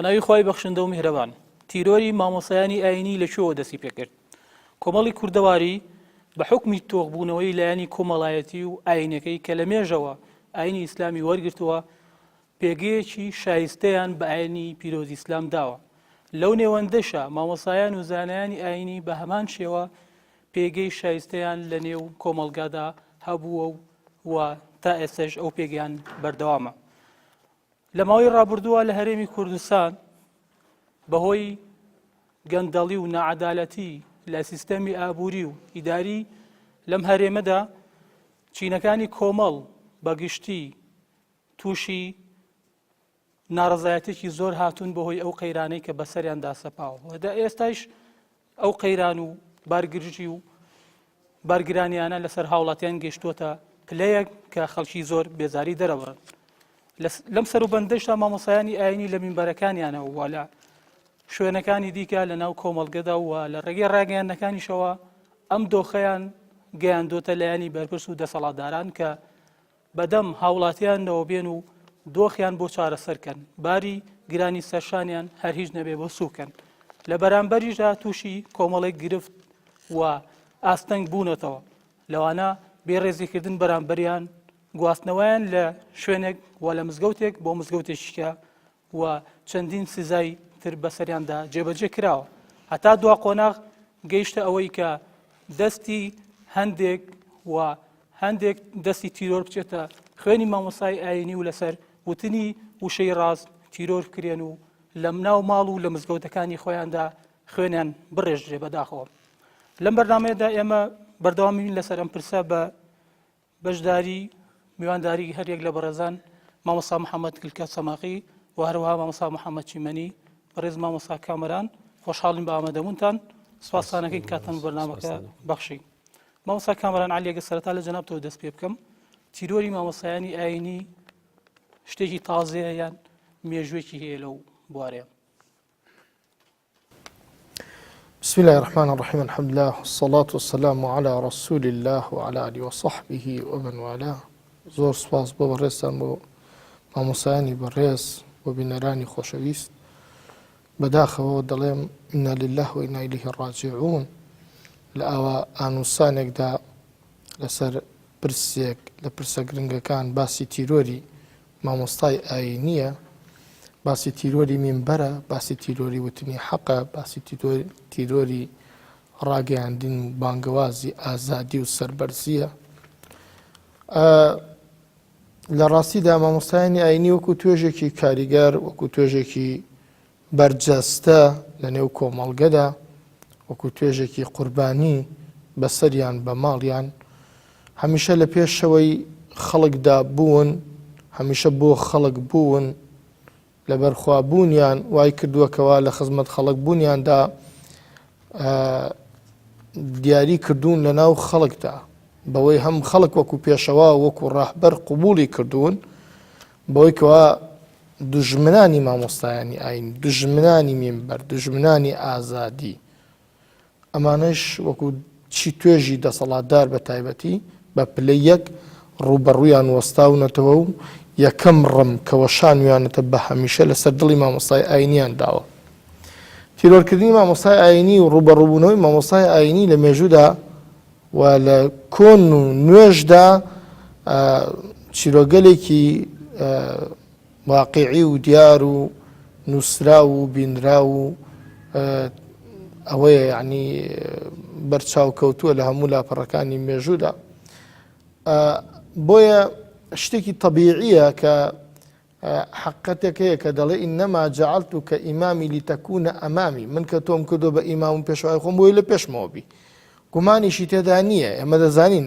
بەناوی خی بەخشندە و میهرەبان تیرۆری مامۆسایانی ئاینی لەکوێوە دەستی پێکرد کۆمەڵی کوردەواری بە حکمی تۆغبوونەوەی لایەنی کۆمەڵایەتی و ئاینەکەی کە لە مێژەوە ئاینی ئیسلامی وەرگرتووە پێگەیەکی شایستەیان بە ئاینی پیرۆزی ئیسلام داوە لەو نێوەندەشە مامۆسایان و زانایانی ئاینی بە هەمان شێوە پێگەی شایستەیان لە نێو کۆمەڵگادا هەبووە و تا ئێستش ئەو پێگەیان بەردەوامە لە ماوەی ڕابردووە لە هەرێمی کوردستان بەهۆی گەندەڵی و نەعەدالەتی لە سیستەمی ئابووری و ئیداری لەم هەرێمەدا چینەکانی کۆمەڵ بەگشتی تووشی ناڕەزایەتێکی زۆر هاتوون بەهۆی ئەو قەیرانەی کە بەسەریاندا سەپاوە دا ئێستاش ئەو قەیران و بارگرژی و بارگرانیانە لەسەر هاوڵاتیان گەشتووەتە پلەیەک کە خەڵکی زۆر بێزاری دەرەبڕن لەم سەر و بەندەشتا مامۆسایانی ئاینی لە مینبەرەکانیانەوە و لە شوێنەکانی دیکە لە ناو کۆمەڵگەدا و لە ڕێگەی ڕاگەیاندنەکانیشەوە ئەم دۆخەیان گەیاندۆتە لایەنی بەرپرس و دەسەڵاتداران کە بەدەم هاوڵاتیانەوە بێن و دۆخیان بۆ چارەسەرکەن باری گرانی سەرشانیان هەر هیچ نەبێ بۆ سووکەن لە بەرامبەریشدا تووشی کۆمەڵێک گرفت و ئاستەنگ بوونەتەوە لەوانە بێڕێزیکردن بەرامبەریان گواستنەوەیان لە شوێنێک و لە مزگەوتێک بۆ مزگەوتێکیکە و چەندین سزای تر بەسەریاندا جێبەجێ کراوە هەتا دوا قۆناغ گەیشتە ئەوەی کە دەستی هەندێک و هەندێک دەستی تیرۆر بچێتە خوێنی مامۆسای ئاینی و لەسەر وتنی وشەی ڕاست تیرۆر بکرێن و لەم ناو ماڵ و لە مزگەوتەکانی خۆیاندا خوێنیان بڕێژرێ بەداخەوە لەم بەرنامەیەدا ئێمە بەردەوامین لەسەر ئەم پرسە بە بەشداری میوانداری هەرێک لە بەڕێزان مامۆستا محەممەد کلکە سەماقی و هەروەها مامۆستا محەممەد چیمەنی بەڕێز مامۆستا کامەران خۆشحاڵین بە ئامادەبوونتان سوپاسانەکەی کاتەن بەرنامەکە بەخشی مامۆستا کامەران عەلیەگە سەرەتا لە جەنابتەوە دەست پێ بکەم تیرۆری مامۆسایانی ئاینی شتێکی تازەیە یان مێژوێکی هەیە لەو بوارەیە بسم الله الرحمن الرحيم الحمد لله والصلاة والسلام على رسول الله وعلى آله وصحبه ومن والاه زۆر سپاس بۆ بەڕێزتان بۆ مامۆسایانی بەڕێز بۆ بینەرانی خۆشەویست بەداخەوە دەڵێم ئینا لله و ئینا ئیلەیه ڕاجعون لە ئاوا ئانووسانێکدا لەسەر پرسێک لە پرسە گرنگەکان باسی تیرۆری مامۆستای ئاینیە باسی تیرۆری مینبەرە باسی تیرۆری وتنی حەقە باسی تیرۆری ڕاگەیاندن و بانگەوازی ئازادی و سەربەرزیە لە ڕاستیدا مامۆستایانی ئاینی وەکو توێژێکی کاریگەر وەکو توێژێکی بەرجەستە لە نێو کۆمەڵگەدا وەکو توێژێکی قوربانی بەسەریان بە ماڵیان هەمیشە لە پێشەوەی خەڵکدا بوون هەمیشە بۆ خەڵک بوون لە بەرخوابوونیان وای کردووەکەوە لە خزمەت خەڵک بوونیاندا دیاری کردوون لە ناو خەڵکدا بەوەی هەم خەڵک وەکو پێشەوا وەکو ڕاهبەر قبوڵی کردوون بەوەی کەوا دوژمنانی مامۆستایانی ئاینی دوژمنانی مینبەر دوژمنانی ئازادی ئەمانەش وەکو چی توێژی دەسەڵاتدار بە تایبەتی بە پلەیەک ڕوبەڕوویان وەستاونەتەوە و یەکەم ڕم کەوەشانویانەتە بە هەمیشە لەسەر دڵی مامۆستای ئاینیان داوە تیرۆرکردنی مامۆستای ئاینی و ڕوبەڕووبوونەوەی مامۆستای ئاینی لە مێژوودا و لە کۆن و نوێژدا چیرۆگەلێکی واقعی و دیار و نووسرا و بینرا و ئەوەیە یعنی بەرچاو کەوتووە لە هەموو لاپەڕەکانی مێژوودا بۆیە شتێکی طبیعیە کە حقەتێک هەیە کە دەڵێ ئینەما جەعەلتوکە ئیمامی لیتەکوونە ئەمامی من کە تۆم کردو بە ئیمام و پێشوای خۆم بۆی لە پێشمەوە بی گومانیشی تێدا نییە ئێمە دەزانین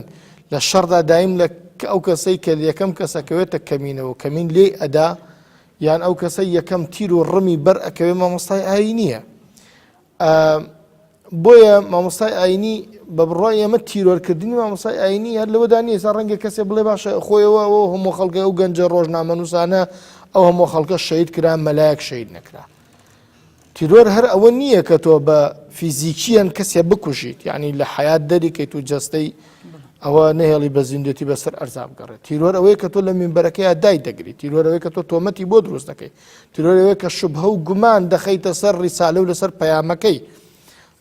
لە شەڕدا دایم لە ئەو کەسەی کە یەکەم کەسەکەوێتە کەمینەوە کەمین لێ ئەدا یان ئەو کەسەی یەکەم تیر و ڕمی بەر ئەکەوێ مامۆستای ئاینیە بۆیە مامۆستای ئاینی بە بڕای ئێمە تیرۆرکردنی مامۆستای ئاینی هەر لەوەدا نیە ئێستا ڕەنگە کەسێ بڵێ باشە خۆیەوە ئەوە هەموو خەڵکە ئەو گەنجە ڕۆژنامەنووسانە ئەو هەموو خەڵکە شەهید کرا مەلایەک شەهید نەکرا تیرۆر هەر ئەوە نییە کە تۆ بە فیزیکیان کەسێ بکوژیت یعنی لە حەیات دەریکەیت و جەستەی ئەوە نهێڵی بە زیندەتی بەسەر ئەرزا بگەڕێت. تیرۆر ئەوەیە کە تۆ لە مینبەرەکەیە دای دەگری، تیرۆر ئەوەیە کە تۆ تۆمەتی بۆ دروست دەکەی، تیرۆر ئەوەیە کە شوبهە و گومان دەخەیتە سەر ڕیسالە و لەسەر پەیامەکەی،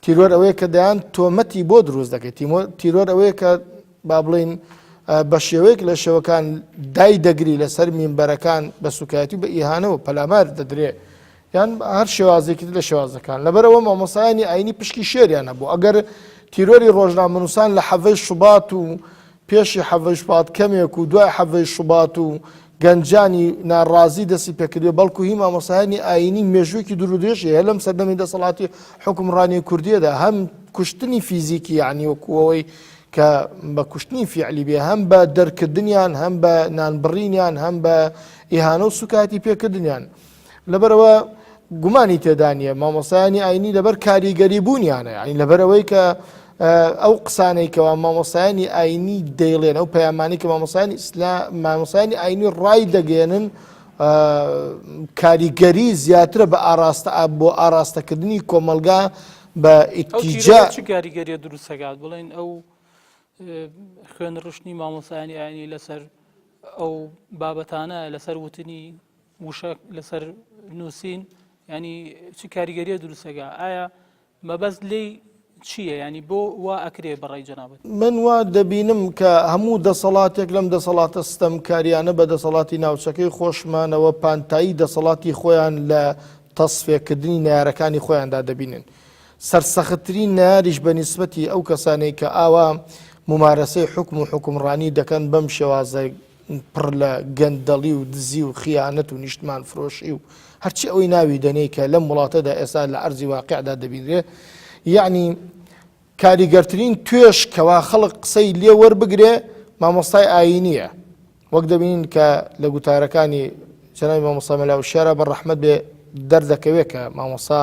تیرۆر ئەوەیە کە دەیان تۆمەتی بۆ دروست دەکەیت، تیرۆر ئەوەیە کە با بڵین بە شێوەیەک لە شێوەکان دای دەگری لەسەر مینبەرەکان بە سوکایەتی و بە ئیهانەوە پەلامار دەدرێ، یان هەر شێوازێکی لە شێوازەکان. لەبەرەوە مامۆسایانی ئاینی پشکی شێریان هەبوو. ئەگەر تیرۆری ڕۆژنامەنووسان لە حەڤەی شوبات و پێشی حەڤەی شوبات کەمێک و دوای حەڤەی شوبات و گەنجانی ناڕازی دەستی پێکردێ، بەڵکو هی مامۆسایانی ئاینی مێژوویەکی دوورودێژی هەیە لەم سەردەمی دەسەڵاتی حکومڕانی کوردیەدا، هەم کوشتنی فیزیکی یعنی وەکوەوەی کە بە کوشتنی فیعلی بێ، هەم بە دەرکردنیان، هەم بە نانبڕینیان، هەم بە ئیهانە و سوکاتی پێکردنیان. لەبەرەوە گومانی تێدانە مامۆسایانی ئاینی لەبەر کاریگەری بوونیانە، یعنی لەبەرەوەی کە ئەو قسانەی کەوا مامۆسایانی ئاینی دەیڵێن، ئەو پەیامانی کە مامۆسایانی ئاینی ڕای دەگەێنن کاریگەری زیاترە بۆ ئاراستەکردنی کۆمەلگا بە ئیتیجا. چ کاریگەریە دروستەکات بڵێن ئەو خوێن ڕشتنی مامۆسایانی ئاینی لەسەر ئەو بابەتانە لەسەر وتنی وشە لەسەر نووسین، ینی چ کاریگەریە دروستەکە؟ ئایا مەبەست لێی چییە؟ ینی بۆ وا ئەکرێ بەڕای جەنابەت؟ من وا دەبینم کە هەموو دەسەڵاتێک لەم دەسەڵاتە ستەمکاریانە بە دەسەڵاتی ناوچەکەی خۆشمانەوە پانتایی دەسەڵاتی خۆیان لە تەسفێکردنی نارەکانی خۆیاندا دەبینن. سەرسەختترین ناریش بە نیسبەتی ئەو کەسانەی کە ئاوا ممارەسەی حکم و حکومڕانی دەکەن بەم شێوازە پڕ لە گەندەڵی و دزی و خیانەت و نیشتمان فرۆشی و هەرچی ئەوەی ناوی دەنێ کە لەم وڵاتەدا ئێستا لە ئەرزی واقعدا دەبینرێ. یعنی کاریگەرترین توێش کەوا خەڵک قسەی لێ وەربگرێ مامۆستای ئاینیە، وەک دەبینین کە لە گوتارەکانی جەنابی مامۆستا مەلاو شێرە بە ڕەحمەت بێ دەردەکەوێت کە مامۆستا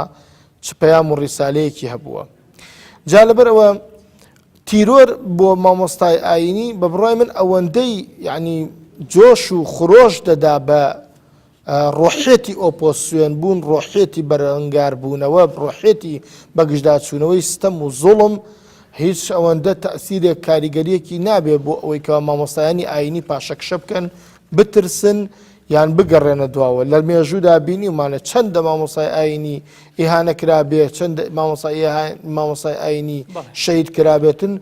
چ پەیام و ڕیسالەیەکی هەبووە. جا لەبەرەوە تیرۆر بۆ مامۆستای ئاینی بە بڕای من ئەوەندەی یعنی جۆش و خرۆش دەدا بە ڕۆحێتی ئۆپۆسیۆن بوون، ڕۆحێتی بەرەنگار بوونەوە، ڕۆحێتی بەگشتداچوونەوەی ستەم و زوڵم، هیچ ئەوەندە تەئسیرێک کاریگەریەکی نابێ بۆ ئەوەی کە مامۆستایانی ئاینی پاشەکشە بکەن، بترسن یان بگەڕێنە دواوە. لە مێژوودا بینیمانە چەندە مامۆستای ئاینی ئیهانە کرابێ، چەند مامۆستای ئاینی شەید کرابێتن،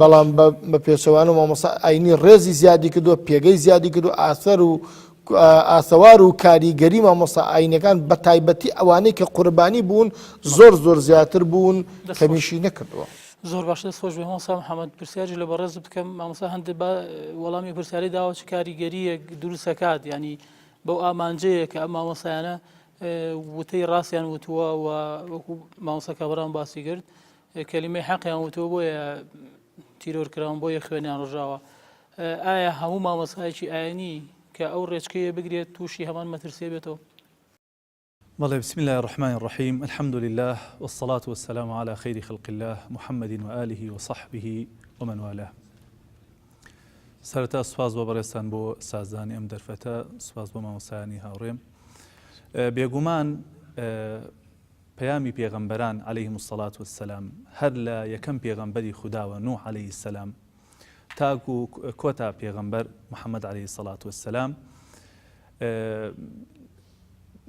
بەڵام بە پێچەوانە مامۆستا ئاینی ڕێزی زیادی کردووە، پێگەی زیادی کردو، ئاثەر و ئاسەوار و کاریگەری مامۆستا ئاینەکان بە تایبەتی ئەوانەی کە قوربانی بوون زۆر زیاتر بوون کەمیشی نەکردووە. زۆر باش دەستخۆش بێ مامۆستا محەممەد. پرسیاری لە بەڕێز بکەم، مامۆستا هەندێک وەڵامی پرسیاری داوە چ کاریگەریەک دروستەکات، ینی بەو ئامانجەیە کە ئەم مامۆستایانە وتەی ڕاستیان وتووە و وەکو مامۆستا کابران باسی کرد کەلیمەی حەقیان وتووە بۆیە تیرۆرکراون، بۆیە خوێنیان ڕژاوە. ئایا هەموو مامۆستایەکی ئاینی کە ئەو ڕێچکەیە بگرێت تووشی هەمان مەترسێ بێتەوە؟ والله بسم الله الرحمن الرحيم، الحمد لله والصلاة والسلام على خير خلق الله محمد وآله وصحبه ومن والاه. سەرەتا سوپاس بۆ بەڕێستان بۆ سازدانی ئەم دەرفەتە، سوپاس بۆ مامۆستایانی هاوڕێم. بێگومان پەیامی پێغەمبەران عەلەیهیم الصەلاة والسلام هەر لە یەکەم پێغەمبەری خوداوە نوح عەلەیهی السەلام تاکو کۆتا پێغەمبەر محەممەد عەلەیهی الصەلاة والسلام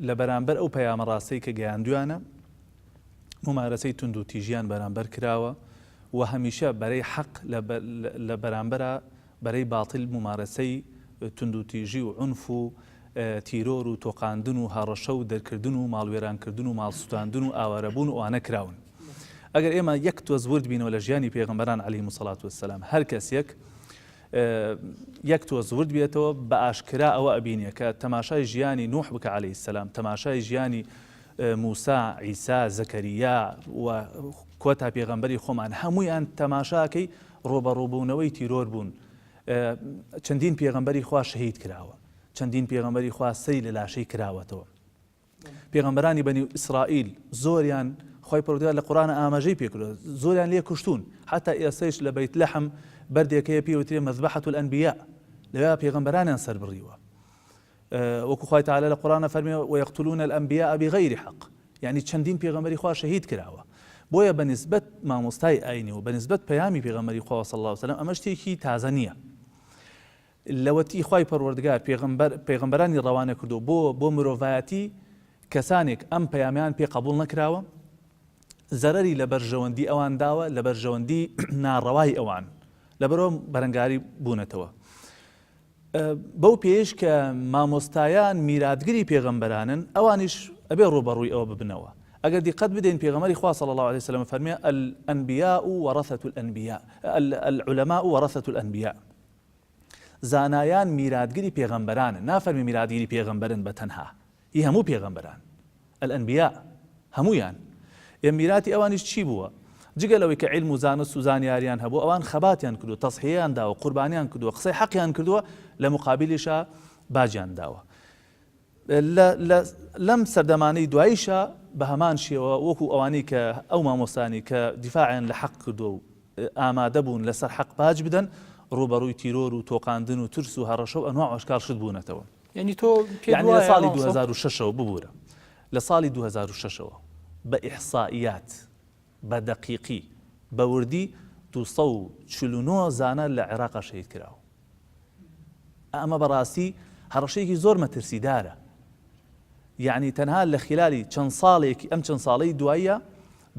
لە بەرامبەر ئەو پەیامە ڕاستەی کە گەیاندویانە ممارەسەی تند و تیژیان بەرامبەر کراوە و هەمیشە بەرەی حەق لە بەرامبەرە بەرەی باتڵ ممارەسەی تند و تیژی و عنف و تیرۆر و تۆقاندن و هەڕەشە و دەرکردن و ماڵوێرانکردن و ماڵسووتاندن و ئاوارەبوون و ئەوانە کراون. ئەگەر ئێمە یەک تۆز ورد بینەوە لە ژیانی پێغەمبەران عەلەیهیم الصەلاة والسلام، هەر کەسێک یەک تۆز ورد بێتەوە بە ئاشکرا ئەوە ئەبینێ کە تەماشای ژیانی نوح بکە عەلەیهی السەلام، تەماشای ژیانی موسا، عیسا، زەکەریا و کۆتا پێغەمبەری خۆمان هەموویان تەماشاکەی ڕۆبەڕووبوونەوەی تیرۆر بوون. چەندین پێغەمبەری خوا شەهید کراوە، چەندین پێغەمبەری خوا سەی لە لاشەی کراوەتەوە. پێغەمبەرانی بەنی ئیسرائیل زۆریان خۆی پەروەردگار لە قورئانە ئاماژەی پێکردووە، زۆریان لێ کوشتون، حتا ئێستەیش لە بەیت لەحم بەردێکەیە پێوترێ مەذبەحەة الئەنبیا، لەوێ پێغەمبەرانیان سەر بڕیوە. وەکو خوای تەعالی لە قورئانە فەرمێ وەیەقتولون الئەنبیاء بغەیری حەق، یعنی چەندین پێغەمبەری خوا شەهید کراوە. بۆیە بە نسبەت مامۆستای ئاینی و بە نسبەت پەیامی پێغەمبەری خوا صلی الله علیه و سلم ئەمە شتێکی تازە نییە. لەوەتی خوای پەروەردگار پێغەمبەرانی ڕەوانە کردو بۆ مرۆڤایەتی کەسانێک ئەم پەیامیان پێ قبول نەکراوە، زەرەری لە بەرژەوەندی ئەوان داوە، لە بەرژەوەندی ناڕەوای ئەوان لەبەرەوە بەرەنگاری بوونەتەوە. بەو پێش کە مامۆستایان میراتگری پێغەمبەرانن، ئەوانیش ئەبێ ڕوبەڕووی ئەوە ببنەوە. ئەگەر دیقەت بدەین پێغەمبەری خوا صلی الله عليه وسلم فەرمێ الأنبياء ورثة الأنبياء، العلماء ورثة الأنبياء. زانایان میراتگری پێغەمبەرانن، نافەرمی میراتگری پێغەمبەرن بە تەنها، هی هەموو پێغەمبەران الأنبياء هەمویان. میراتی ئەوانیش چی بووە؟ جگەلەوەی کە علم و زانست و زانیاریان هەبوو، ئەوان خەباتیان کردو، تەسحیەیان داوە، قوربانیان کردووە، قسەی حەقیان کردووە، لە مقابلیشە باجیان داوە. لەم سەردەمانەی دواییشە بە هەمان شێوە وەکو ئەوانەی کە ئەو مامۆستانی کە دیفاعیان لە حەق کردو و ئامادە بوون لەسەر حەق باج بدەن، ڕوبەڕووی تیرۆر و تۆقاندن و ترس و هەڕەشە و ئەنواع ئەشکال شت بوونەتەوە. یعنی تۆ یعنی لە ساڵی 2006ەوە ببوورە، لە ساڵی 2006ەوە بە ئیحسائیات، بە دەقیقی، بە وردی 249 زانە لە عێراقا شەهید کراوە. ئەمە بەڕاستی هەڕەشەیەکی زۆر مەترسیدارە. یعنی تەنها لە خلالی چەند ساڵێکی ئەم چەند ساڵەی دوایە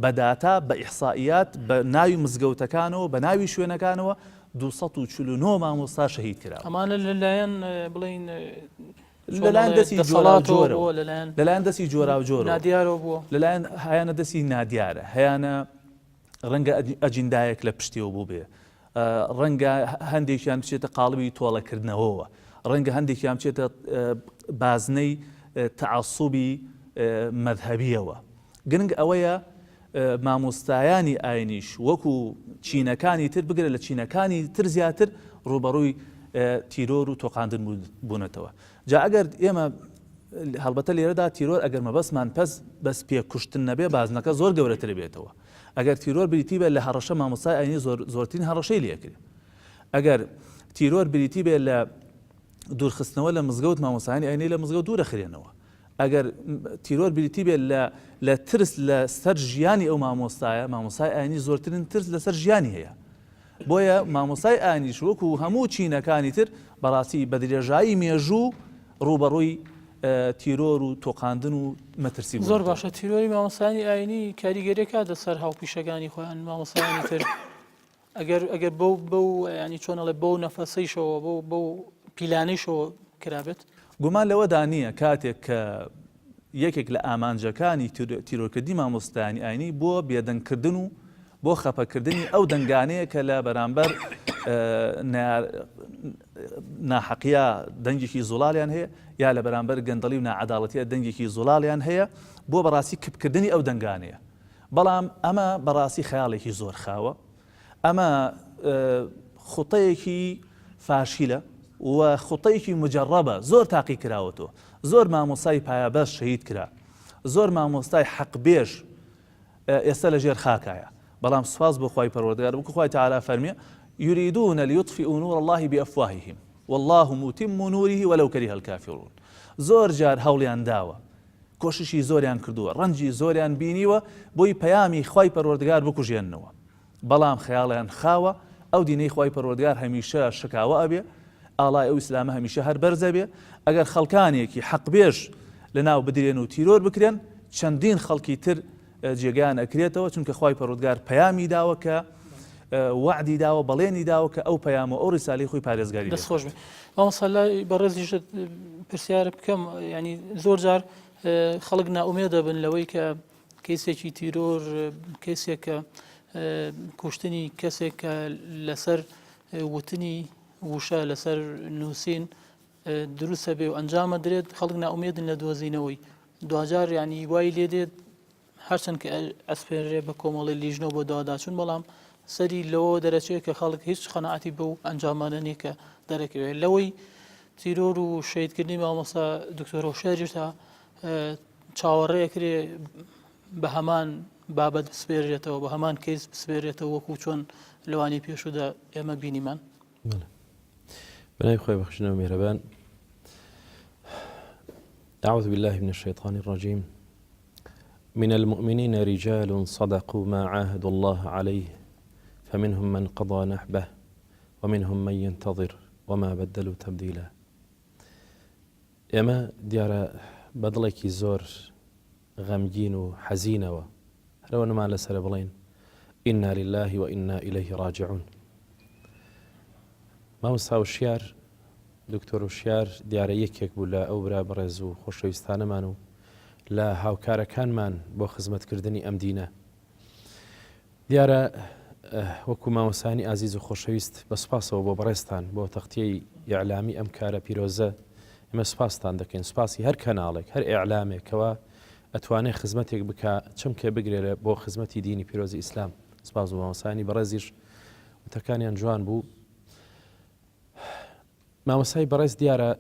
بە داتا، بە ئیحسائیات، بە ناوی مزگەوتەکانەوە، بە ناوی شوێنەکانەوە 249 مامۆستا شەهید کراوە. ئەمانە لەلایەن بڵین لەلایەن دەستی جۆرا و جۆرەوە، لەلایەن دەستی جۆرا و جۆرەوە، نادیارەوە بووە، لەلایەن هەیانە دەستی نادیارە، هەیانە ڕەنگە ئەجیندایەک لە پشتیەوە بوو بێ، ڕەنگە هەندێکیان بچێتە قاڵبی تۆڵەکردنەوەوە، ڕەنگە هەندێکیان بچێتە بازنەی تەعەسوبی مەذهەبیەوە. گرنگ ئەوەیە مامۆستایانی ئاینیش وەکو چینەکانی تر بگرە لە چینەکانی تر زیاتر ڕوبەڕووی تیرۆر و تۆقاندن بوونەتەوە. جا ئەگەر ئێمە هەڵبەتە لێرەدا تیرۆر ئەگەر مەبەستمان بەس پێکوشتن نەبێ، بازنەکە زۆر گەورەتر بێتەوە. ئەگەر تیرۆر بریتی بێت لە هەڕەشە، مامۆستای ئاینی زۆرترین هەڕەشەی لێکرێ. ئەگەر تیرۆر بریتی بێت لە دوورخستنەوە لە مزگەوت، مامۆستایانی ئاینی لە مزگەوت دوورەخرێنەوە. ئەگەر تیرۆر بریتی بێت لە ترس لە سەر ژیانی ئەو مامۆستایە، مامۆستای ئاینی زۆرترین ترس لەسەر ژیانی هەیە. بۆیە مامۆستای ئاینیش وەکو هەموو چینەکانی تر بەڕاستی بە درێژایی مێژوو ڕوبەڕووی تیرۆر و تۆقاندن و مەترسی بوو. زۆر باشە. تیرۆری مامۆستایانی ئاینی کاریگەری کات لەسەر هاوپیشەکانی خۆیان. مامۆستایانی تر ئەگەر بەو ینی چۆنەڵێ بەو نەفەسەیشەوە بەو پیلانەیشەوە کرابێت، گومان لەوەدا نییە کاتێک کە یەکێک لە ئامانجەکانی تیرۆرکردنی مامۆستایانی ئاینی بۆ بێدەنگکردن و بۆ خەپەکردنی ئەو دەنگانەیە کە لە بەرامبەر ناحەقیە دەنگێکی زوڵالیان هەیە، یا لە بەرامبەر گەندەڵی و ناعەداڵەتیە دەنگێکی زوڵالیان هەیە، بۆ بەڕاستی کپکردنی ئەو دەنگانەیە. بەڵام ئەمە بەڕاستی خەیاڵێکی زۆر خاوە، ئەمە خوتەیەکی فاشیلە و خوتەیەکی مجەڕەبە، زۆر تاقی کراوەتەوە. زۆر مامۆستای پایەبەست شەهید کرا، زۆر مامۆستای حەقبێژ ئێستا لە ژێر خاکایە. بەڵام سوپاس بۆ خوای پەروەردگار، وەکو خوای تەعالی فەرمیێ یوریدون لیطفئوا نور الله بأفواههم والله متم نوره ولو كره الكافرون. زۆر جار هەوڵیان داوە، کۆششی زۆریان کردووە، ڕەنجی زۆریان بینیوە بۆی پەیامی خوای پەروەردگار بکوژێننەوە، بەڵام خەیاڵیان خاوە ئەو دینەی خوای پەروەردگار هەمیشە شکاوە ئەبێ، ئاڵای ئەو ئیسلامە هەمیشە هەر بەرزە بێ. ئەگەر خەڵکانێکی حەقبێژ لەناو بدرێن و تیرۆر بکرێن، چەندین خەڵکی تر جێگیان ئەکرێتەوە، چونکە خوای پەروەردگار پەیامی داوە کە وعدی داوە، بەڵێنی داوە کە ئەو پەیام و ئەو ڕیساڵەی خۆی پارێزگاری دەستخۆش بێ. مامۆستا بەڕێزیش پرسیارە بکەم، ینی زۆر جار خەڵک ناومێدە بن لەوەی کە کەسێکی تیرۆر، کەسێکە کوشتنی کەسێک کە لەسەر وتنی وشە لەسەر نووسین دروستە بێ و ئەنجامە درێت، خەڵک ناومێدن لە دۆزینەوەی. دوجار ینی وای لێ دێت هەرچەند کە ئەسپێرێ بە کۆمەڵی لیژنەوە بۆ داواداچوون، بەڵام سەری لەوە دەرەچێت کە خەڵک هیچ خەناعەتی بەو ئەنجامانە نییە کە دەرەکەوێت. لەوەی تیرۆر و شەهیدکردنی مامۆستا دکتۆر هۆشیاریش تا چاوەڕێکرێ بە هەمان بابەت بسپێرێتەوە، بە هەمان کەیس بسپێرێتەوە وەکو چۆن لەوانی پێشودا ئێمە بینیمان. بنای خۆی بەخشنەوە میهرەبان. أعوذ بالله من الشيطان الرجيم. من المؤمنين رجال صدقوا ما عاهدوا الله عليه فمنهم من قضى نحبه ومنهم من ينتظر وما بدلوا تبديلا. ئێمە دیارە بەدڵێکی زۆر غەمگین و حەزینەوە هەرەوە نەمان لەسەرە بڵێن ئینا لله وئینا ئیلەیه ڕاجعون. مامۆستا وشیار دکتۆر وشیار دیارە یەکێک بوو لە ئەو برا بەڕێز و خۆشەویستانەمان و لە هاوکارەکانمان بۆ خزمەتکردنی ئەم دینە. دیارە وەکو مامۆسانی ئازیز و خۆشەویست بە سپاسەوە بۆ بەڕێستان بۆ تەختیەی ئیعلامی ئەم کارە پیرۆزە ئێمە سپاستان دەکەین. سپاسی هەر کەناڵێک هەر ئیعلامێکەوە ئەتوانێت خزمەتێک بکە چەمکە بگرێرە بۆ خزمەتی دینی پیرۆزی ئیسلام. سپاس و مامۆسانی بەڕێزیش وتەکانیان جوان بوو. مامۆسای بەڕێز دیارە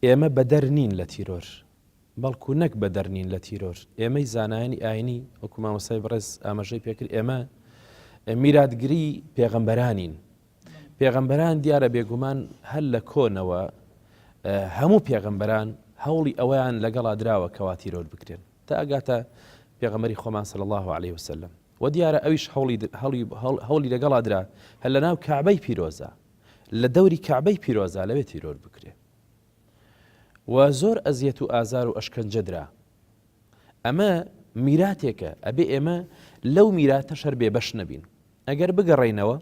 ئێمە بەدەر نین لە تیرۆر بەڵکو نەک بەدەر نین لە تیرۆر. ئێمەی زانایانی ئاینی وەکو مامۆسای بەڕێز ئاماژەی پێکرد ئێمە میراتگری پێغەمبەرانین. پێغەمبەران دیارە بێگومان هەر لە کۆنەوە هەموو پێغەمبەران هەوڵی ئەوەیان لەگەڵا دراوە کەوا تیرۆر بکرێن تا ئەگاتە پێغەمبەری خۆمان صلی الله عليه وسلم. و دیارە ئەویش هەوڵی لەگەڵا درا هەر لە ناو کعبەی پیرۆزە لە دەوری کعبەی پیرۆزە لەوێ تیرۆر بکرێ و زۆر ئەزیەت و ئازار و ئەشکەنجە درا. ئەمە میراتێکە ئەبێ ئێمە لەو میراتە شەر بێبەش نەبین. ئەگەر بگەڕێینەوە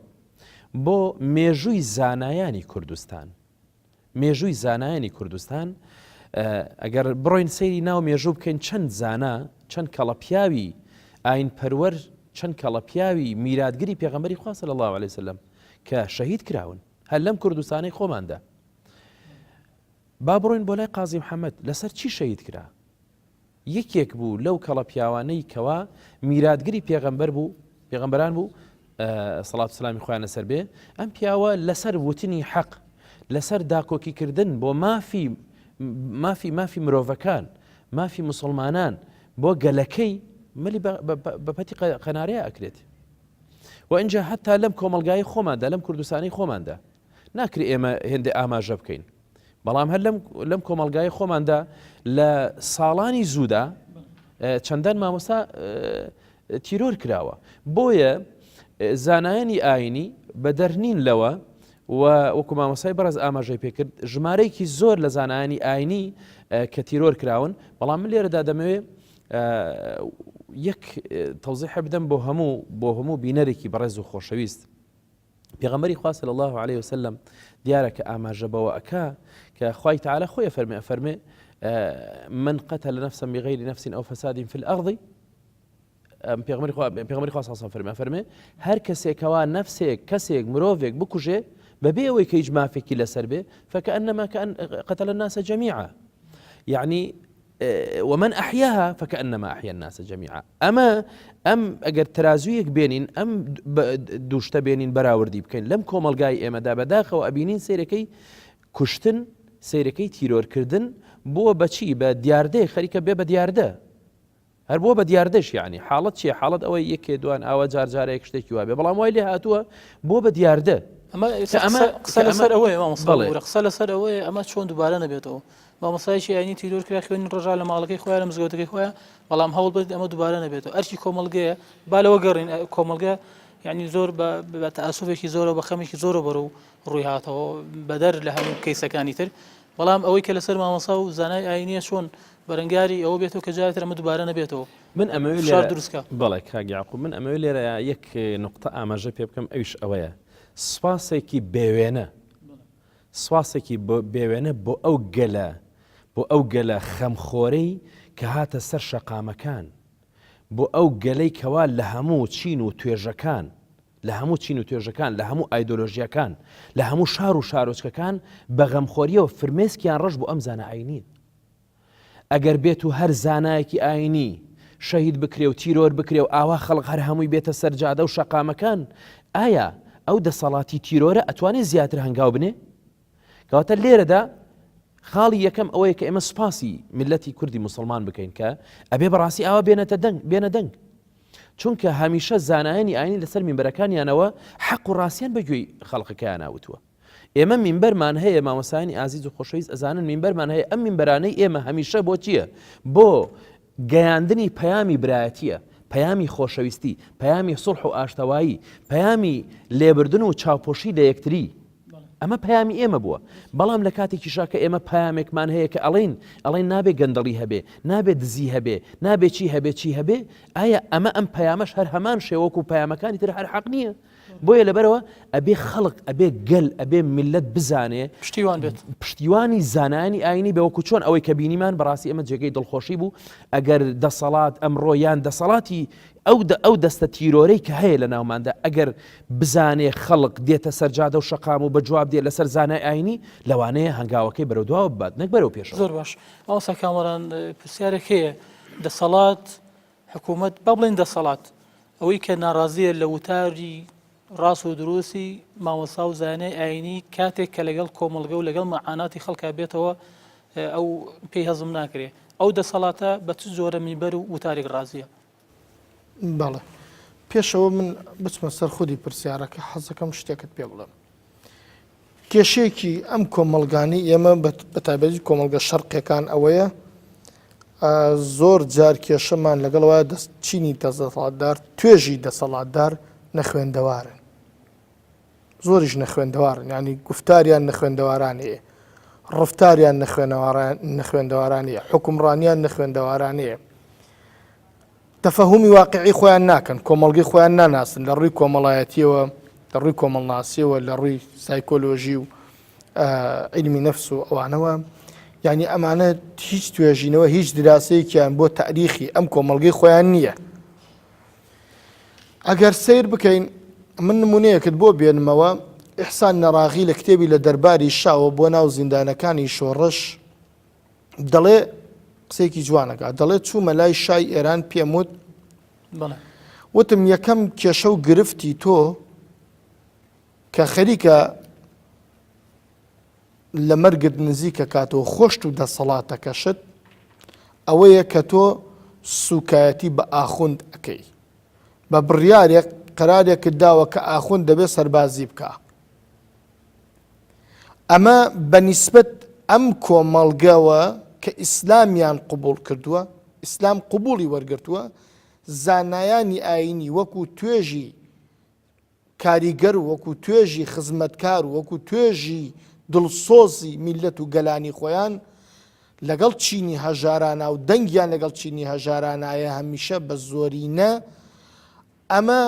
بۆ مێژووی زانایانی کوردستان مێژووی زانایانی کوردستان ئەگەر بڕۆین سەیری ناو مێژوو بکەین چەند زانا چەند کەڵەپیاوی ئاین پەروەر چەند کەڵەپیاوی میراتگری پێغەمبەری خوا صلی الله عليه وسلم کە شەهید کراون هەر لەم کوردستانەی خۆماندا. با بڕۆین بۆ لای قازی محەممەد لەسەر چی شەهید کرا؟ یەکێک بوو لەو کەڵەپیاوانەی کەوا میراتگری پێغەمبەر بوو پێغەمبەران بوو سەڵات و سەلامی خۆیان لەسەر بێ. ئەم پیاوە لەسەر وتنی حەق لەسەر داکۆکیکردن بۆ مافی مرۆڤەکان مافی مسلمانان بۆ گەلەکەی مەلی بەپەتی قەنارەیە ئەکرێت. و ئەنجا هەتا لەم کۆمەلگای خۆماندا لەم کوردستانی خۆماندا ناکری ئێمە هێندە ئاماژە بکەین. بەڵام هەر لەم کۆمەلگای خۆماندا لە ساڵانی زوودا چەندان مامۆستا تیرۆر کراوە. بۆیە زانایانی ئاینی بەدەرنین لەوە و وەکو مامۆسای بەڕێز ئاماژەی پێکرد ژمارەیەکی زۆر لە زانایانی ئاینی کە تیرۆر کراون. بەڵام من لێرەدا دەمەوێت یەک تەوزیح بدەم بۆ هەموو بینەرێکی بەڕێز و خۆشەویست. پێغەمبەری خوا صلی الله عليه وسلم دیارە کە ئاماژە بەوە ئەکا کە خوای تعالی خۆی فەرمێ من قتل نفسا بغير نفس أو فساد في الأرض. پێغەمبەری خوا صلی الله عليه وسلم فەرمێ هەر کەسێکەوە نەفسێک کەسێک مرۆڤێک بکوژێ بەبێ ئەوەی کە هیچ مافێکی لەسەر بێ فكأنما قتل الناس جميعا يعني ومن أحياها فكأنما أحيا الناس جميعا. أم أجر ترازويك بينين أم دوشتا بينين براوردي بكين لم كومالغاي إما دا بداخل وأبينين سيركي كشتن سيركي تيرور كردن بو بچي بديارده خريكة بي بديارده هەر بۆ بە دیاردەش یعنی حاڵەت چیە؟ حاڵەت ئەوەی یەکێ دوان ئاوە جارجارەیە شتێکی وابێ بەڵام وای لێ هاتووە بۆ بە دیاردە. قسە لەسەر ئەوەیە قسە لەسەر ئەوەیە ئەمە چۆن دووبارە نەبێتەوە. مامۆستایشی ئاینی تیرۆر کرا خوێنی ڕژا لە ماڵەکەی خۆیان لە مزگەوتەکەی خۆیان بەڵام هەوڵ بدەیت ئەمە دووبارە نەبێتەوە. ئەرچی کۆمەڵگەیە با لەوە گەڕین کۆمەڵگە یعنی زۆر بە تەئاسوفێکی زۆرە بە خەمێکی زۆرە بەرەو ڕووی هاتەوە بەدەر لە هەموو کەیسەکانی تر. بەڵام ئەوەی کە لەسەر مامۆستا و زانای ئاینیە چۆن بەرەنگاری ئەوە بێتەوە کە جارێتر ئەمە دووبارە نەبێتەوە. من ئەمەوێت شار دروستکە. بەڵێ کاک یعقوب من ئەمەوێت لێرە یەک نقطە ئاماژە پێ بکەم ئەویش ئەوەیە سوپاسێکی بێوێنە بۆ ئەو گەلە خەمخۆرەی کە هاتە سەر شەقامەکان بۆ ئەو گەلەی کەوا لە هەموو چین و توێژەکان لە هەموو ئایدۆلۆژیەکان لە هەموو شار و شارۆچکەکان بە غەمخۆریەوە فرمێسکیان ڕەش بۆ ئەم زانە ئاینی. ئەگەر بێت و هەر زانایەکی ئاینی شەهید بکرێ و تیرۆر بکرێ و ئاوا خەڵق هەر هەمووی بێتە سەرجادە و شەقامەکان ئایا ئەو دەسەڵاتی تیرۆرە ئەتوانێت زیاتر هەنگاو بنێ؟ کەواتە لێرەدا خاڵی یەکەم ئەوەیە کە ئێمە سوپاسی ملەتی کوردی مسلمان بکەین کە ئەبێ بەڕاستی ئاوا بێنە دەنگ چونکە هەمیشە زانایانی ئاینی لەسەر مینبەرەکانیانەوە حەق و ڕاستیان بەگوێی خەڵقەکەیان ناوتووە. ئێمە مینبەرمان هەیە مامۆسایانی ئازیز و خۆشەویست ئەزانن مینبەرمان هەیە ئەم مینبەرانەی ئێمە هەمیشە بۆ چییە؟ بۆ گەیاندنی پەیامی برایەتیە، پەیامی خۆشەویستی، پەیامی سڵح و ئاشتەوایی، پەیامی لێبردن و چاوپۆشی لە یەکتری. ئەمە پەیامی ئێمە بووە. بەڵام لە کاتێکیشا کە ئێمە پەیامێکمان هەیە کە ئەڵێن نابێ گەندەڵی هەبێ، نابێ دزی هەبێ، نابێ چی هەبێ، ئایا ئەمە ئەم پەیامەش هەر هەمان شێوەکو پەیامەکانی تر هەر حەق نییە؟ بۆیە لەبەرەوە ئەبێ خەڵق، ئەبێ گەل، ئەبێ میلەت بزانێ پشتیوان بێت، پشتیوانی زانانی ئاینی بەوەکو چۆن ئەوەی کە بینیمان بەڕاستی ئەمە جێگەی دڵخۆشی بوو ئەگەر دەسەڵات ئەمڕۆ یان دەسەڵاتی ئەو دەستە تیرۆرەی کە هەیە لە ناوماندا ئەگەر بزانێ خەڵق دێتە سەرجادە و شەقام و بە جواب دێت لەسەر زانای ئاینی لەوانەیە هەنگاوەکەی بەرەو دواوە ببات نەک بەرەو پێشەوە. زۆر باش. ئەوسا کامەران پرسیارێک هەیە دەسەڵات حکوومەت با بڵێن دەسەڵات ئەوەی کە ناڕازیە لە وتاری ڕاست و دروستی مامۆستا و زانای ئاینی کاتێک کە لەگەڵ کۆمەڵگە و لەگەڵ مەعاناتی خەڵکا بێتەوە ئەو پێی هەزم ناکرێ. ئەو دەسەڵاتە بە چ جۆرە میبەر و وتارێک ڕازیە؟ بەڵێ پێشەوە من بچمە سەر خودی پرسیارەکە حەزەکەم شتێکت پێ بڵێم. کێشەیەکی ئەم کۆمەلگانی ئێمە بە تایبەتی کۆمەلگە شەرقیەکان ئەوەیە زۆر جار کێشەمان لەگەڵەوە چینی دەسەڵاتدار توێژی دەسەڵاتدار نەخوێندەوارن، زۆریش نەخوێندەوارن، ینی گفتاریان نەخوێندەوارانەیە، ڕفتاریان نەخوێندەوارانەیە، حکومڕانیان نەخوێندەوارانەیە، تەفەهومی واقعی خۆیان ناکەن، کۆمەڵگەی خۆیان ناناسن لە ڕووی کۆمەڵایەتیەوە، لە ڕووی کۆمەڵناسیەوە، لە ڕووی سایکۆلۆژی و عیلمی نەفس و ئەوانەوە. یعنی ئەمانە هیچ توێژینەوە هیچ دراسەیەکیان بۆ تاریخی ئەم کۆمەڵگەی خۆیان نییە. ئەگەر سیر بکەین من نمونەیەکت بۆ بێنمەوە، ئیحسان نەراغی لە کتێبی لە دەرباری شاوە بۆ ناو زیندانەکانی شۆڕش دەڵێ قسێکی جوانەکە، دەڵێ چوومە لای شای ئێران پێم وت وتم یەکەم کێشە و گرفتی تۆ کە خەریکە لە مەرگت نزیکە کاتەوە خۆشت و دەسەڵاتەکەشت ئەوەیە کە تۆ سوکایەتی بە ئاخوند ئەەکەی، بە بڕیارێک قەرارێکت داوە کە ئاخوند دەبێت سەربازی بکە. ئەمە بەنیسبەت ئەم کۆمەڵگەوە کە ئیسلامیان قبول کردووە، ئیسلام قبولی وەرگرتووە، زانایانی ئاینی وەکو توێژی کاریگەر و وەکو توێژی خزمەتکار و وەکو توێژی دڵسۆزی میلەت و گەلانی خۆیان لەگەڵ چینی هەژارانە و دەنگیان لەگەڵ چینی هەژارانایە هەمیشە بە زۆرینە. ئەمە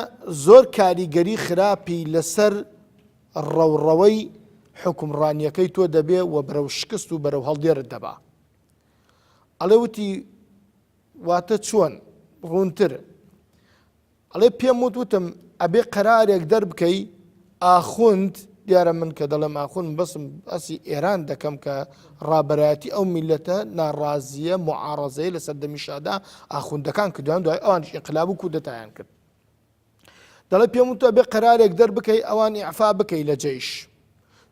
زۆر کاریگەری خراپی لەسەر ڕەوڕەوەی حکومڕانیەکەی تۆ دەبێ و بەرەو شکست و بەرەو هەڵدێرت دەبا. ئەڵێ وتی واتە چۆن ڕوونتر؟ ئەڵێ پێم وتم ئەبێ قەرارێک دەربکەی ئاخوند، دیارە من کە دەڵێم ئاخوند بەسم ئەسی ئێران دەکەم کە ڕابەرایەتی ئەو میلەتە ناڕازیە معارەزەیە لە سەردەمیشادا ئاخوندەکان کردوان، دوای ئەوانش ئینقلاب و کودەتایان کرد. دەڵێ پێم وتە ئەبێ قەرارێک دەربکەی ئەوان ئیعفا بکەی لە جەیش،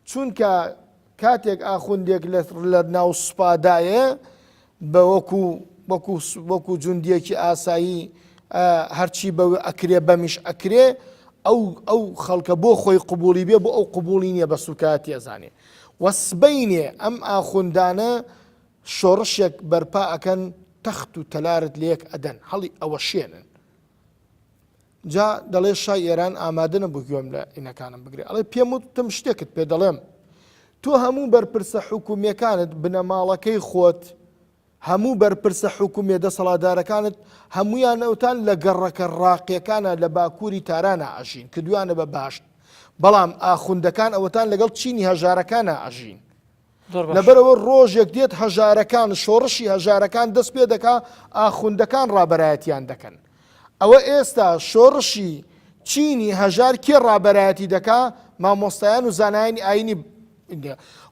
چونکە کاتێک ئاخوندێک لە ناو سوپادایە بە وەکو جوندیەکی ئاسایی هەرچی بە ئەکرێ بەمیش ئەکرێ، ئەو خەڵکە بۆ خۆی قبولی بێ بۆ ئەو قبولی نییە بە سوکاتی ئەزانێ. وەسبەینێ ئەم ئاخوندانە شۆڕشێک بەرپا ئەکەن، تەخت و تەلارت لەیەک ئەدەن، هەڵی ئەوە شێنن. جا دەڵێ شای ئێران ئامادە نەبوو گوێم لە ئینەکانم بگرێ. ئەڵێ پێم وتم شتێکت پێ دەڵێم، تۆ هەموو بەرپرسە حکومیەکانت بنەماڵەکەی خۆت، هەموو بەرپرسە حکومیە دەسەڵاتدارەکانت هەمویان ئەوتان لە گەڕەکە ڕاقیەکانە لە باکووری تارانە ئاژین کردویانە بە باشت، بەڵام ئاخوندەکان ئەوەتان لەگەڵ چینی هەژارەکانە ئاژین. لەبەرەوە ڕۆژێک دێت هەژارەکان شۆڕشی هەژارەکان دەست پێ دەکا ئاخوندەکان ڕابەرایەتیان دەکەن. ئەوە ئێستا شۆڕشی چینی هەژار کێ ڕابەرایەتی دەکا؟ مامۆستایان و زانایانی ئاینی.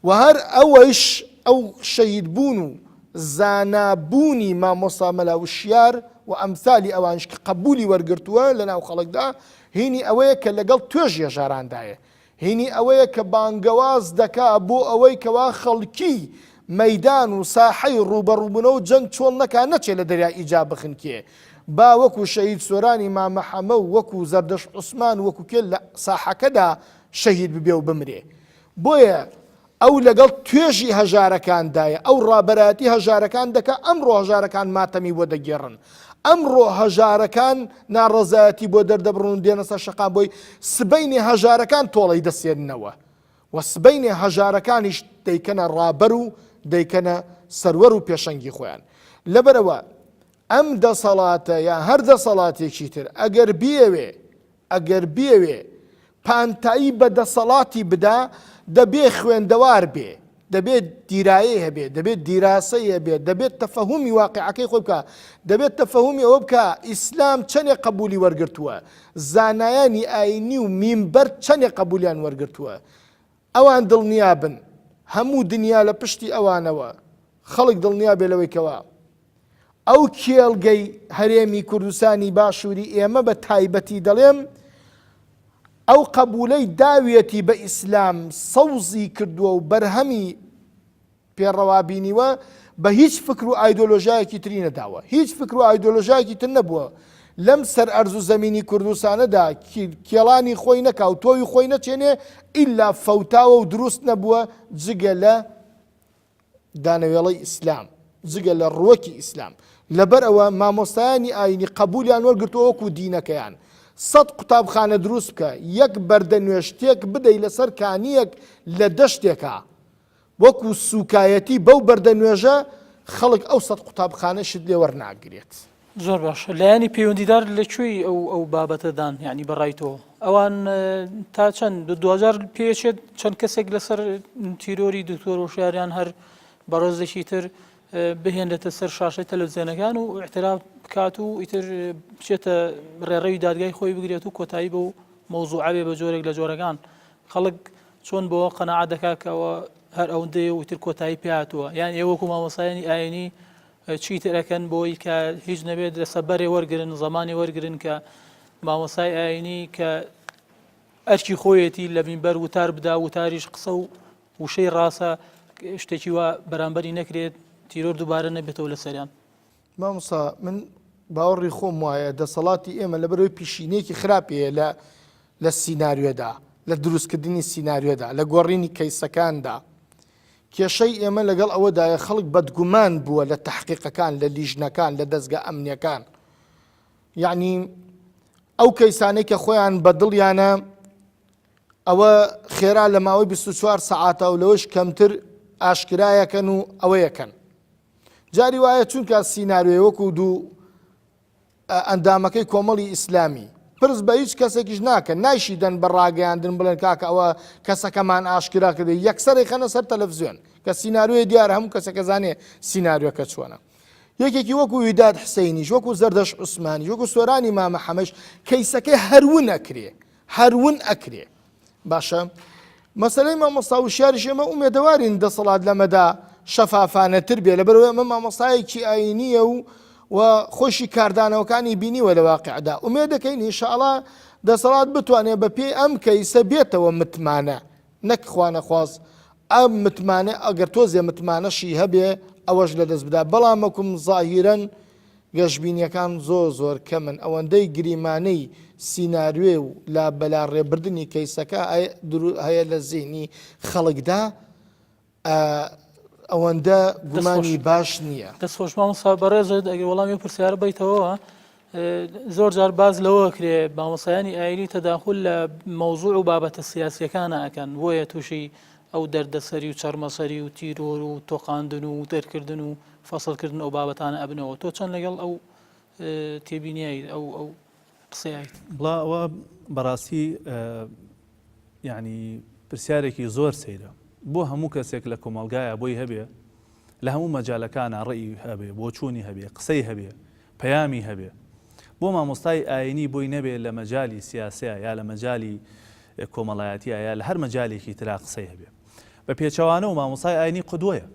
و هەر ئەوەش ئەو شەهیدبوون و زانابوونی مامۆستا مەلاوشیار و ئەمسالی ئەوانش کە قبولی وەرگرتووە لە ناو خەڵکدا، هینی ئەوەیە کە لەگەڵ توێژی هەژارandایە، هینی ئەوەیە کە بانگەواز دەکا بۆ ئەوەی کەوا خەڵکی مەیدان و ساحەی ڕوبەڕووبوونەوە و جەنگ چۆن نەکا نەچێت لە دەریا ئیجا بخنکێ، با وەکو شەهید سۆرانی مامەحەمە و وەکو زەردەشت عوسمان وەکو کێ لە ساحەکەدا شەهید ببێ و بمرێ. بۆیە ئەو لەگەڵ توێژی هەژارەکاندایە ئەو ڕابەرەتی هەژارەکان دەکە ئەمڕۆ هەژارەکان ماتەمی بۆ دەگێڕن ئەمڕۆ هەژارەکان ناڕەزایەتی بۆ دەردەبڕون دێنە سەر شەقام بۆی سبەینی هەژارەکان تۆڵەی دەسێننەوە و سبەینی هەژارەکانیش دەیکەنە ڕابەر و دەیکەنە سەروەر و پێشەنگی خۆیان لەبەرەوە ئەم دەسەڵاتە یا هەر دەسەڵاتێکی تر ئەگەر بیەوێ پانتایی بە دەسەڵاتی بدا دەبێ خوێندەوار بێ دەبێت دیرایی هەبێ دەبێت دیراسەی هەبێ دەبێت تەفەهومی واقعەکەی خۆی بکە دەبێت تەفەهومی ئەوە بکە ئیسلام چەندێک قبولی وەرگرتووە زانایانی ئاینی و میمبەر چەندێک قبولیان وەرگرتووە ئەوان دڵنیا بن هەموو دنیا لە پشتی ئەوانەوە خەڵک دڵنیا بێ لەوەی کەوە ئەو کێڵگەی هەرێمی کوردستانی باشووری ئێمە بە تایبەتی دەڵێم ئەو قبولەی داوێتی بە ئیسلام سەوزی کردووە و بەرهەمی پێڕەوابینیوە بە هیچ فکر و ئایدۆلۆژیایەکی تری نەداوە هیچ فکر و ئایدۆلۆژیایەکی تر نەبووە لەم سەر ئەرز و زەمینی کوردستانەدا کێڵانی خۆی نەکا و تۆوی خۆی نەچێنێ ئیلا فەوتاوە و دروست نەبووە جگە لە دانەوێڵەی ئیسلام جگە لە ڕووەکی ئیسلام لەبەر ئەوە مامۆستایانی ئاینی قبولیان وەرگرتووە وەکو دینەکەیان 100 قوتابخانە دروست بکە یەک بەردە نوێشتێک بدەی لەسەر کانیەک لە دەشتێکە وەکو سوکایەتی بەو بەردە نوێژە خەڵک ئەو 100 قوتابخانەشت لێ وەرناگرێت زۆر باش لایانی پەیوەندیدار لەکوێی ئەو بابەتەدان یعنی بەڕایتەوە ئەوان تا چەند 2000 پێچێت چەند کەسێک لەسەر تیرۆری دکتۆر وشاریان هەر بەڕێزێکی تر بهێنێتە سەر شاشەی تەلەڤیزیۆنەکان و اعتراف بکات و ئیتر بچێتە ڕێڕەوی دادگای خۆی بگرێت و کۆتایی بە مەوزوعە بێ بە جۆرێک لە جۆرەکان خەڵک چۆن بۆ قەنەعات دەکاتەوە هەر ئەوەندەیە و ئیتر کۆتایی پێهاتووە یان ئێوەکو مامۆسایانی ئاینی چیترەکەن بۆی کە هیچ نەبێت لەسەر بەرێ وەرگرن زەمانی وەرگرن کە مامۆسای ئاینی کە ئەرکی خۆیەتی لە مینبەر وتار بدا وتاریش قسە و وشەی ڕاستە شتێکی وە بەرامبەری نەکرێت تیرۆر دووبارە نەبێتەوە لە سەریان مامۆستا من باوەڕی خۆم وایە دەسەڵاتی ئێمە لەبەرەوەی پیشینەیەکی خراپەیە لە سیناریۆدا لە دروستکردنی سیناریۆدا لە گۆڕینی کەیسەکاندا کێشەی ئێمە لەگەڵ ئەوەدایە خەڵک بەدگومان بووە لە تەحقیقەکان لە لیژنەکان لە دەستگا ئەمنیەکان یعنی ئەو کەیسانەی کە خۆیان بە دڵیانە ئەوە خێرا لە ماوەی 24 سەعاتە و لەوەش کەمتر ئاشکرایەکەن و ئەوەیەکەن جاری وایە چونکە سیناریۆی وەکو دوو ئەندامەکەی کۆمەڵی ئیسلامی پرس بە هیچ کەسێکیش ناکەن نایشیدەن بە ڕاگەیاندن بڵێن کاکە ئەوە کەسەکەمان ئاشکرا کردی یەکسەری خەنە سەر تەلەڤیزیۆن کە سیناریۆی دیارە هەموو کەسەکە زانێ سیناریۆکە چۆنە یەکێکی وەکو ویداد حسەینیش وەکو زەردەش عوسمانیش وەکو سۆرانی مامەحەمەدش کەیسەکەی هەرون ئەکرێ باشە مەسەلەی مامۆستا وشیاریش ئێمە ئومێدەوارین دەسەڵات لەمەدا شەفافانەتر بێ لەبەرەوەی ئەمە مامۆستایەکی ئاینیە و خۆشی کاردانەوەکانی بینیوە لە واقعدا ئومێد دەکەین ئینشاءڵڵا دەسەڵات بتوانێت بە پێی ئەم کەیسە بێتەوە متمانە نەک خوا نەخواست ئەم متمانە ئەگەر تۆزێ متمانەشی هەبێ ئەوەش لەدەست بدا بەڵام وەکوم زاهیرەن گەشتبینیەکان زۆر کەمن ئەوەندەی گریمانەی سیناریۆ و لا بەلا ڕێبردننی کەیسەکە هەیە لە زیینی خەڵکدا ئەوەندە گومانی باش نییە دەستخۆشمان بەڕێزت ئەگەر وەڵامی پرسیارە بیتەوە زۆر جار باز لەوە کرێ مامۆسایانی ئاینی تەداخل لە مەوزوع و بابەتە سیاسیەکانە ئەکەن بۆیە تووشی ئەو دەردەسەری و چەرمەسەری و تیرۆر و تۆقااندن و دەرکردن و فەسڵکردن ئەو بابەتانە ئەبنەوە تۆ چەند لەگەڵ ئەو تێبینیایت ئەو قسەیت بڵا ئەوە بەڕاستی یعنی پرسیارێکی زۆر سەیرە بۆ هەموو کەسێک لە کۆمەلگایە بۆی هەبێ لە هەموو مەجالەکانە ڕێی هەبێ بۆ چوونی هەبێ قسەی هەبێ پەیامی هەبێ بۆ مامۆستای ئاینی بۆی نەبێ لە مەجای سیاسەیە یا لە مەجای کۆمەڵایەتیە یا لە هەر مەجالێکی ترا قسەی هەبێ بە پێچەوانە و مامۆستای ئاینی قودوەیە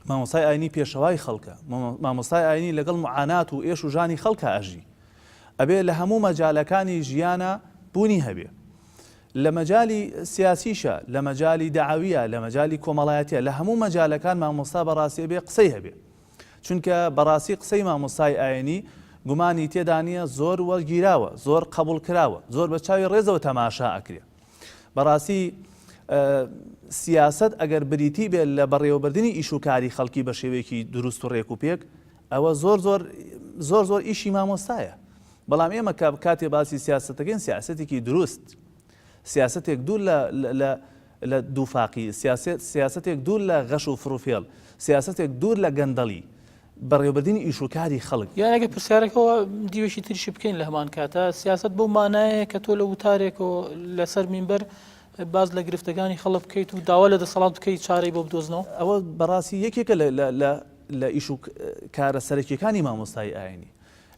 مامۆستای ئاینی پێشەوای خەڵکە مامۆستای ئاینی لەگەڵ معانات و ئێش و ژانی خەڵکە ئەژی ئەبێ لە هەموو مەجالەکانی ژیانە بوونی هەبێ لە مەجای سیاسیشە لە مەجای داعاویە لە مەجای کۆمەڵایەتیە لە هەموو مەجالەکان مامۆستا بەڕاستی بێ قسەی هەبێ چونکە بەڕاستی قسەی مامۆستای ئاینی گومانی تێدا نیە زۆر وەرگیراوە زۆر قبول کراوە زۆر بە چاوی ڕێزەوە تەماشا ئەکرێ بەڕاستی سیاست ئەگەر بریتی بێت لە بەڕێوەبردننی ئیش و کاری خەڵکی بە شێوەیەکی دروست و ڕێک و پێک ئەوە زۆر ئیشی مامۆستایە. بەڵام ئێمە کاتێ باسی سیاستەکەین سیاستێکی دروست، سیاستێک دوور لە دووفاقی، سیاستێک دوور لە غەش و فڕوفێڵ، سیاستێک دوور لە گەندەڵی بەڕێوەبردننی ئیش و کاری خەڵک. یان ئەگە پرسیارەکەەوە دیوێشی تریشی بکەین لە هەمان کاتە سیاست بۆ مانایە کە تۆ لە وتارێکەوە لەسەر مینبەر باز لە گرفتەکانی خەڵک بکەیت و داوا لە دەسەڵات بکەیت چارەی بۆ بدۆزنەوە. ئەوە بەڕاستی یەکێکە لە ئیش و کارە سەرەکیەکانی مامۆستای ئاینی.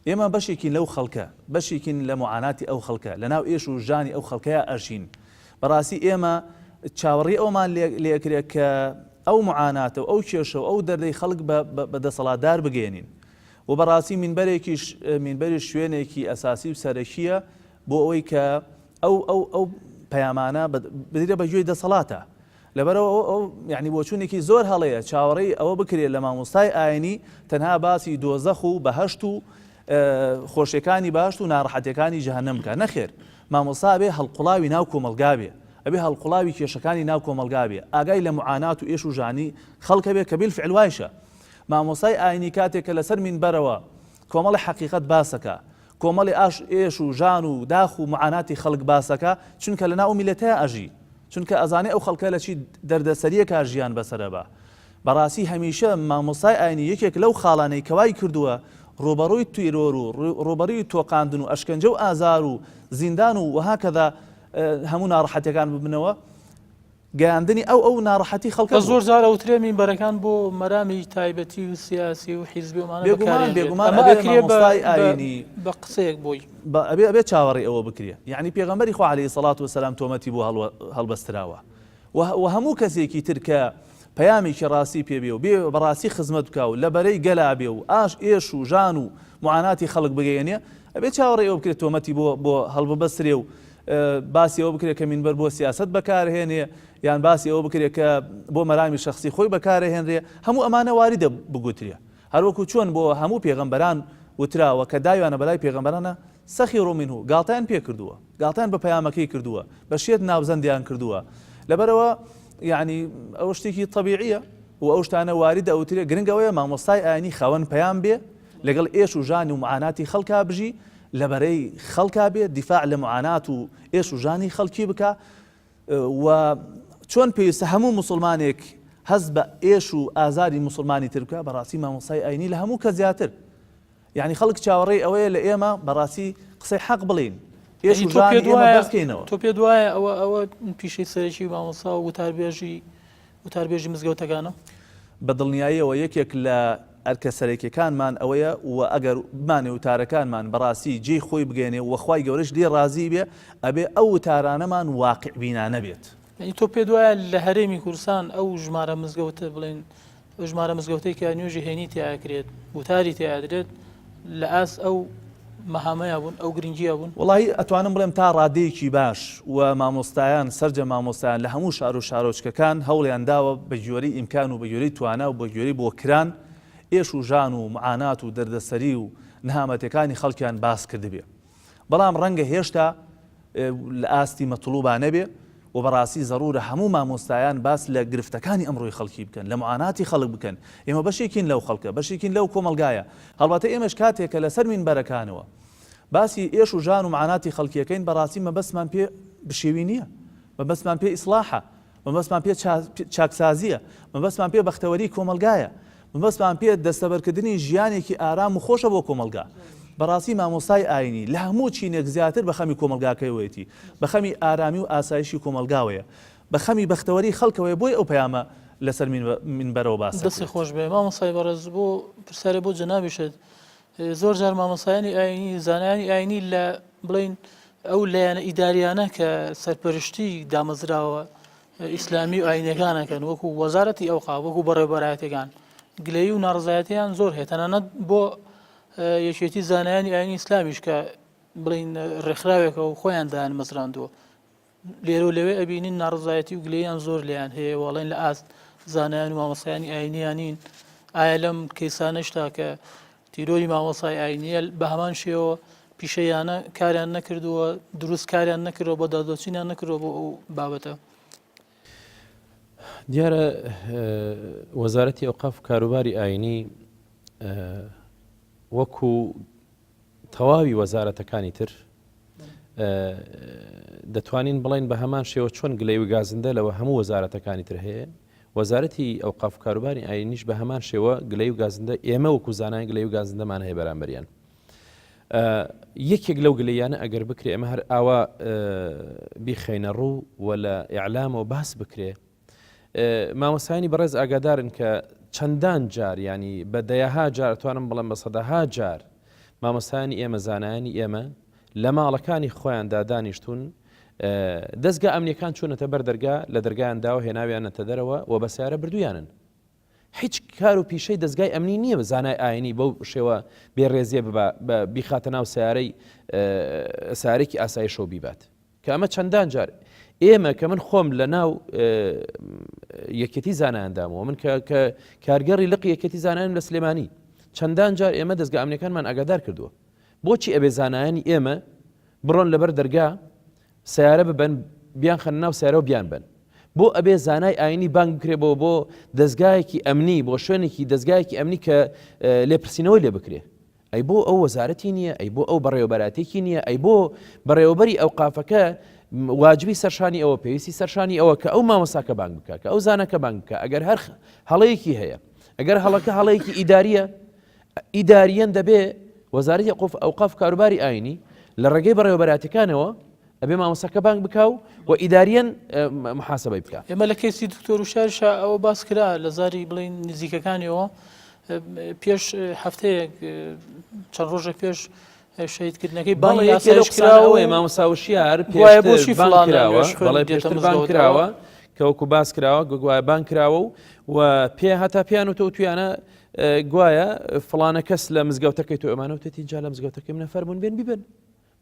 ئێمە بەشێکین لەو خەڵکە، بەشێکین لە معاناتی ئەو خەڵکە، لەناو ئێش و ژانی ئەو خەڵکەیە ئەژین. بەڕاستی ئێمە چاوەڕی ئەومان لێکرێت کە ئەو معاناتە و ئەو کێشە و ئەو دەردەی خەڵک بە دەسەڵاتدار بگەێنین. و بەڕاستی مینبەری شوێنێکی ئەساسی و سەرەکیە بۆ ئەوەی کە ئەو پەیامانە بدرێ بە گوێی دەسەڵاتە. لەبەرەوە ئەو یعنی بۆچوونێکی زۆر هەڵەیە چاوەڕێی ئەوە بکرێت لە مامۆستای ئاینی تەنها باسی دۆزەخ و بەهەشت و خۆشیەکانی باشت و ناڕەحەتەکانی جەهەنەم بکە. نەخێر، مامۆستا بێ هەڵقوڵاوی ناو کۆمەلگا بێ، ئەبێ هەڵقوڵاوی کێشەکانی ناو کۆمەلگا بێ، ئاگای لە معانات و ئێش و ژانی خەڵکە بێ کە بیلفعل وایشە. مامۆستای ئاینی کاتێک کە لەسەر مینبەرەوە کۆمەڵی حەقیقەت باسەکە، کۆمەڵی ئێش و ژان و داخ و معاناتی خەڵک باسەکە، چونکە لەناو میلەتەیە ئەژی، چونکە ئەزانێ ئەو خەڵکە لە چی دەردەسەریەکە ژیان بەسەرە بە. بەڕاستی هەمیشە مامۆستای ئاینی یەکێک لەو خاڵانەی کەوای کردووە ڕوبەڕووی تیرۆر و ڕوبەڕووی تۆقاندن و ئەشکەنجە و ئازار و زیندان و وهاکەدا هەموو ناڕەحەتەکان ببنەوە، گەیاندنی ئەو ناڕەحەتی خەڵکە. زۆر جارە وترێ مینبەرەکان بۆ مەرامی تایبەتی و سیاسی و حیزبی ومانە بێگومان مامۆستای ئاینی بە قسەیەک بۆی ئەبێ چاوەڕێ ئەوە بکرێ. یعنی پێغەمبەری خوا عەلەیهی سەڵات وسەلام تۆمەتی بۆ هەڵبەستراوە و هەموو کەسێکی تر کە پەیامێکی ڕاستی پێبێ و بێ بەڕاستی خزمەت بکە و لەبەرەی گەلا بێ و ئێش و ژان و معاناتی خەڵک بگەێنێ، ئەبێ چاوەڕێ ئەوە بکرێت تۆمەتی بۆ هەڵببەسترێ و باسی ئەوە بکرێت کە مینبەر بۆ سیاست بەکارهێنێ، یان باسی ئەوە بکرێت کە بۆ مەرامی شخصی خۆی بەکارهێنرێ. هەموو ئەمانە واریدە بگوترێ، هەروەکو چۆن بۆ هەموو پێغەمبەران وتراوە کە داویانە بەلای پێغەمبەرانە سەخیڕوا منه، گاڵتەیان پێ کردووە، گاڵتەیان بە پەیامەکەی کردووە، بە شێت ناوزەندیان کردووە. لەبەرەوە یعنی ئەو شتێکی طەبیعیە و ئەو شتانە واریدە ئەوترێ. گرنگەوەیە مامۆستای ئاینی خاوەن پەیام بێ، لەگەڵ ئێش و ژانی و معاناتی خەڵکا بژی، لەبەرەی خەڵکا بێ، دیفاع لە معانات و ئێش و ژانی خەڵکی بکە. و چۆن پێویستە هەموو موسڵمانێک هەز بە ئێش و ئازاری موسڵمانی تر بکە، بەڕاستی مامۆستای ئاینی لە هەموو کە زیاتر. یعنی خەڵک چاوەڕێی ئەوەیە لە ئێمە بەڕاستی قسەی حەق بڵین، ئێش و ژانی ئێمە بەسکەینەوە. تۆ پێت وایە ئەوە پیشەی سەرەکی مامۆستا و وتاربێژی مزگەوتەکانە؟ بە دڵنیاییەوە یەکێک لە ئەرکە سەرەکیەکانمان ئەوەیە و ئەگەر بمانێ وتارەکانمان بەڕاستی جێی خۆی بگەێنێ و خوای گەورەش لێ ڕازی بێ، ئەبێ ئەو وتارانەمان واقع بینانە بێت. یعنی تۆ پێت وایە لە هەرێمی کوردستان ئەو ژمارە مزگەوتە بڵێن ژمارە مزگەوتەی کە نوێژی هێنی تیاکرێت وتاری تیادرێت لە ئاس ئەو مەهامەیە بوون، ئەو گرنگیە بوون؟ وڵی ئەتوانم بڵێم تا ڕادەیەکی باش و مامۆستایان سەرجە مامۆستایان لە هەموو شار و شارۆچکەکان هەوڵیان داوە بە گوێرەی ئیمکان و بە گوێرەی توانە و بە گوێرەی بۆکران ئێش و ژان و معانات و دەردەسەری و نەهامەتەکانی خەڵکیان باس کردبێ. بەڵام ڕەنگە هێشتا لە ئاستی مەطلوبە نەبێ و بەڕاستی زەڕورە هەموو مامۆستایان باس لە گرفتەکانی ئەمڕۆی خەڵکی بکەن، لە معاناتی خەڵک بکەن. ئێمە بەشێکین لەو خەڵکە، بەشێکین لەو کۆمەلگایە. هەڵبەتە ئێمەش کاتێکە لەسەر مینبەرەکانەوە باسی ئێش و ژان و معاناتی خەڵکیەکەین، بەڕاستی مەبەستمان پێ بشێوی نییە، مەبەستمان پێ ئیسلاحە، مەبەستمان پێ چاکسازیە، مەبەستمان پێ بەختەوەری کۆمەلگایە، مەبەستمان پێ دەستەبەرکردنی ژیانێکی ئارام و خۆشە بۆ کۆمەلگا. بەڕاستی مامۆستای ئاینی لە هەموو چینێک زیاتر بە خەمی کۆمەلگاکەیەوەیەتی، بە خەمی ئارامی و ئاسایشی کۆمەلگاوەیە، بە خەمی بەختەوەری خەڵکەوەیە. بۆی ئەو پەیامە لەسەر منبەرەوە باس دەستی خۆش بێ. مامۆستای بەڕێز بۆ پرسیارە بۆ جەنابیشت، زۆر جار مامۆستایانی ئاینی زانایانی ئاینی لە بڵین ئەو لایەنە ئیداریانە کە سەرپەرشتی دامەزراوە ئیسلامی و ئاینەکانەکەن، وەکو وەزارەتی ئەوقاف، وەکو بەڕێوەبەرایەتەکان، گلەیی و ناڕزایەتیان زۆر هەیە. تەنانەت بۆ یەکێتی زانایانی ئاینی ئیسلامیش کە بڵین ڕێکخراوێکە و خۆیان دایان مەزراندووە، لێرە و لەوێ ئەبینین ناڕزایەتی و گلەییان زۆر لیان هەیە. وەڵێن لە ئاست زانایان و مامۆستایانی ئاینیانین. ئایا لەم کەیسانەشتا کە تیرۆری مامۆستای ئاینیە بە هەمان شێوە پیشەیانە کاریان نەکردووە، دروست کاریان نەکردەوە، بە دادۆچینیان نەکردەوە بۆ ئەو بابەتە؟ دیارە وەزارەتی ئەوقاف و کاروباری ئاینی وەکو تەواوی وەزارەتەکانی تر دەتوانین بڵین بە هەمان شێوە چۆن گلەی گازندە لەوە هەموو وەزارەتەکانی تر هەیە وەزارەتی ئەوقاف و کاروباری ئاینیش بە هەمان شێوە گلەی و گازندە ئێمە وەکو زانای گلەی و گازندەمان هەیە بەرامبەریان یەکێک لەو گلەیانە ئەگەر بکرێ ئەمە هەر ئاوا بیخەینە ڕوو و لە ئیعلامەوە باس بکرێ مامۆسایانی بەڕێز ئاگادارن کە چەندان جار ینی بە دەیەها جار توانم بڵێم بە سەدەها جار مامۆسایانی ئێمە زانایانی ئێمە لە ماڵەکانی خۆیان دادانیشتون دەستگا ئەمنیەکان چوونەتە بەر دەرگا لە دەرگایان داوە هێناویانەتە دەرەوە و بە سیارە بردویانن هیچ کار و پیشەی دەستگای ئەمنی نییە بە زانای ئاینی بەو شێوە بێڕێزیە بیخاتە ناو سیارەی سارێکی ئاسایشەوە بیبات کە ئەمە چەندان جار ئێمە کە من خۆم لە ناو یەکێتی زانایاندامەوە من کە کارگەڕی لقی یەکێتی زانایان لە سلێمانی چەندان جار ئێمە دەستگا ئەمنیەکانمان ئاگادار کردووە بۆچی ئەبێ زانایانی ئێمە بڕۆن لەبەر دەرگا سیارە ببەن بیان خەن ناو سیارە و بیان بن بۆ ئەبێ زانای ئاینی بانگ بکرێ بۆ دەستگایەکی ئەمنی بۆ شوێنێکی دەستگایەکی ئەمنی کە لێپرسینەوەی لێ بکرێ ئەی بۆ ئەو وەزارەتی نییە ئەی بۆ ئەو بەڕێوەبەراتێکی نییە ئەی بۆ بەڕێوەبەری ئەو قافەکە واجبی سەرشانی ئەوە پێویستی سەرشانی ئەوە کە ئەو مامۆساکە بانگ بکە کە ئەو زانەکە بانگ بکە ئەگەر هەر هەڵەیەکی هەیە ئەگەر هەڵەکە هەڵەیەکی ئیداریە ئیداریەن دەبێ وەزارەتی ئەوقاف کاروباری ئاینی لە ڕێگەی بەڕێوەبەراتەکانەوە ئەبێ مامۆساکە بانگ بکاو و ئیداریەن محاسبەی بکە ئێمە لە کەسی دکتۆر و شارشا ئەوە باس کرا لە زاری بڵین نزیکەکانیەوە پێش هەفتەیەک چەند ڕۆژێک پێش شەیدکردنەکەی بانگ یاساکراوە مامۆساوشیار پێشتر بەڵێ پێشتر بانگ کراوە کە وەکو باس کراوە گوایە بانگ کراوە و پێ هەتا پیان و تۆ تویانە گوایە فڵانە کەس لە مزگەوتەکەی تۆ ئەمانە وتێتی جا لە مزگەوتەکەی منە فەرمون بێن بیبن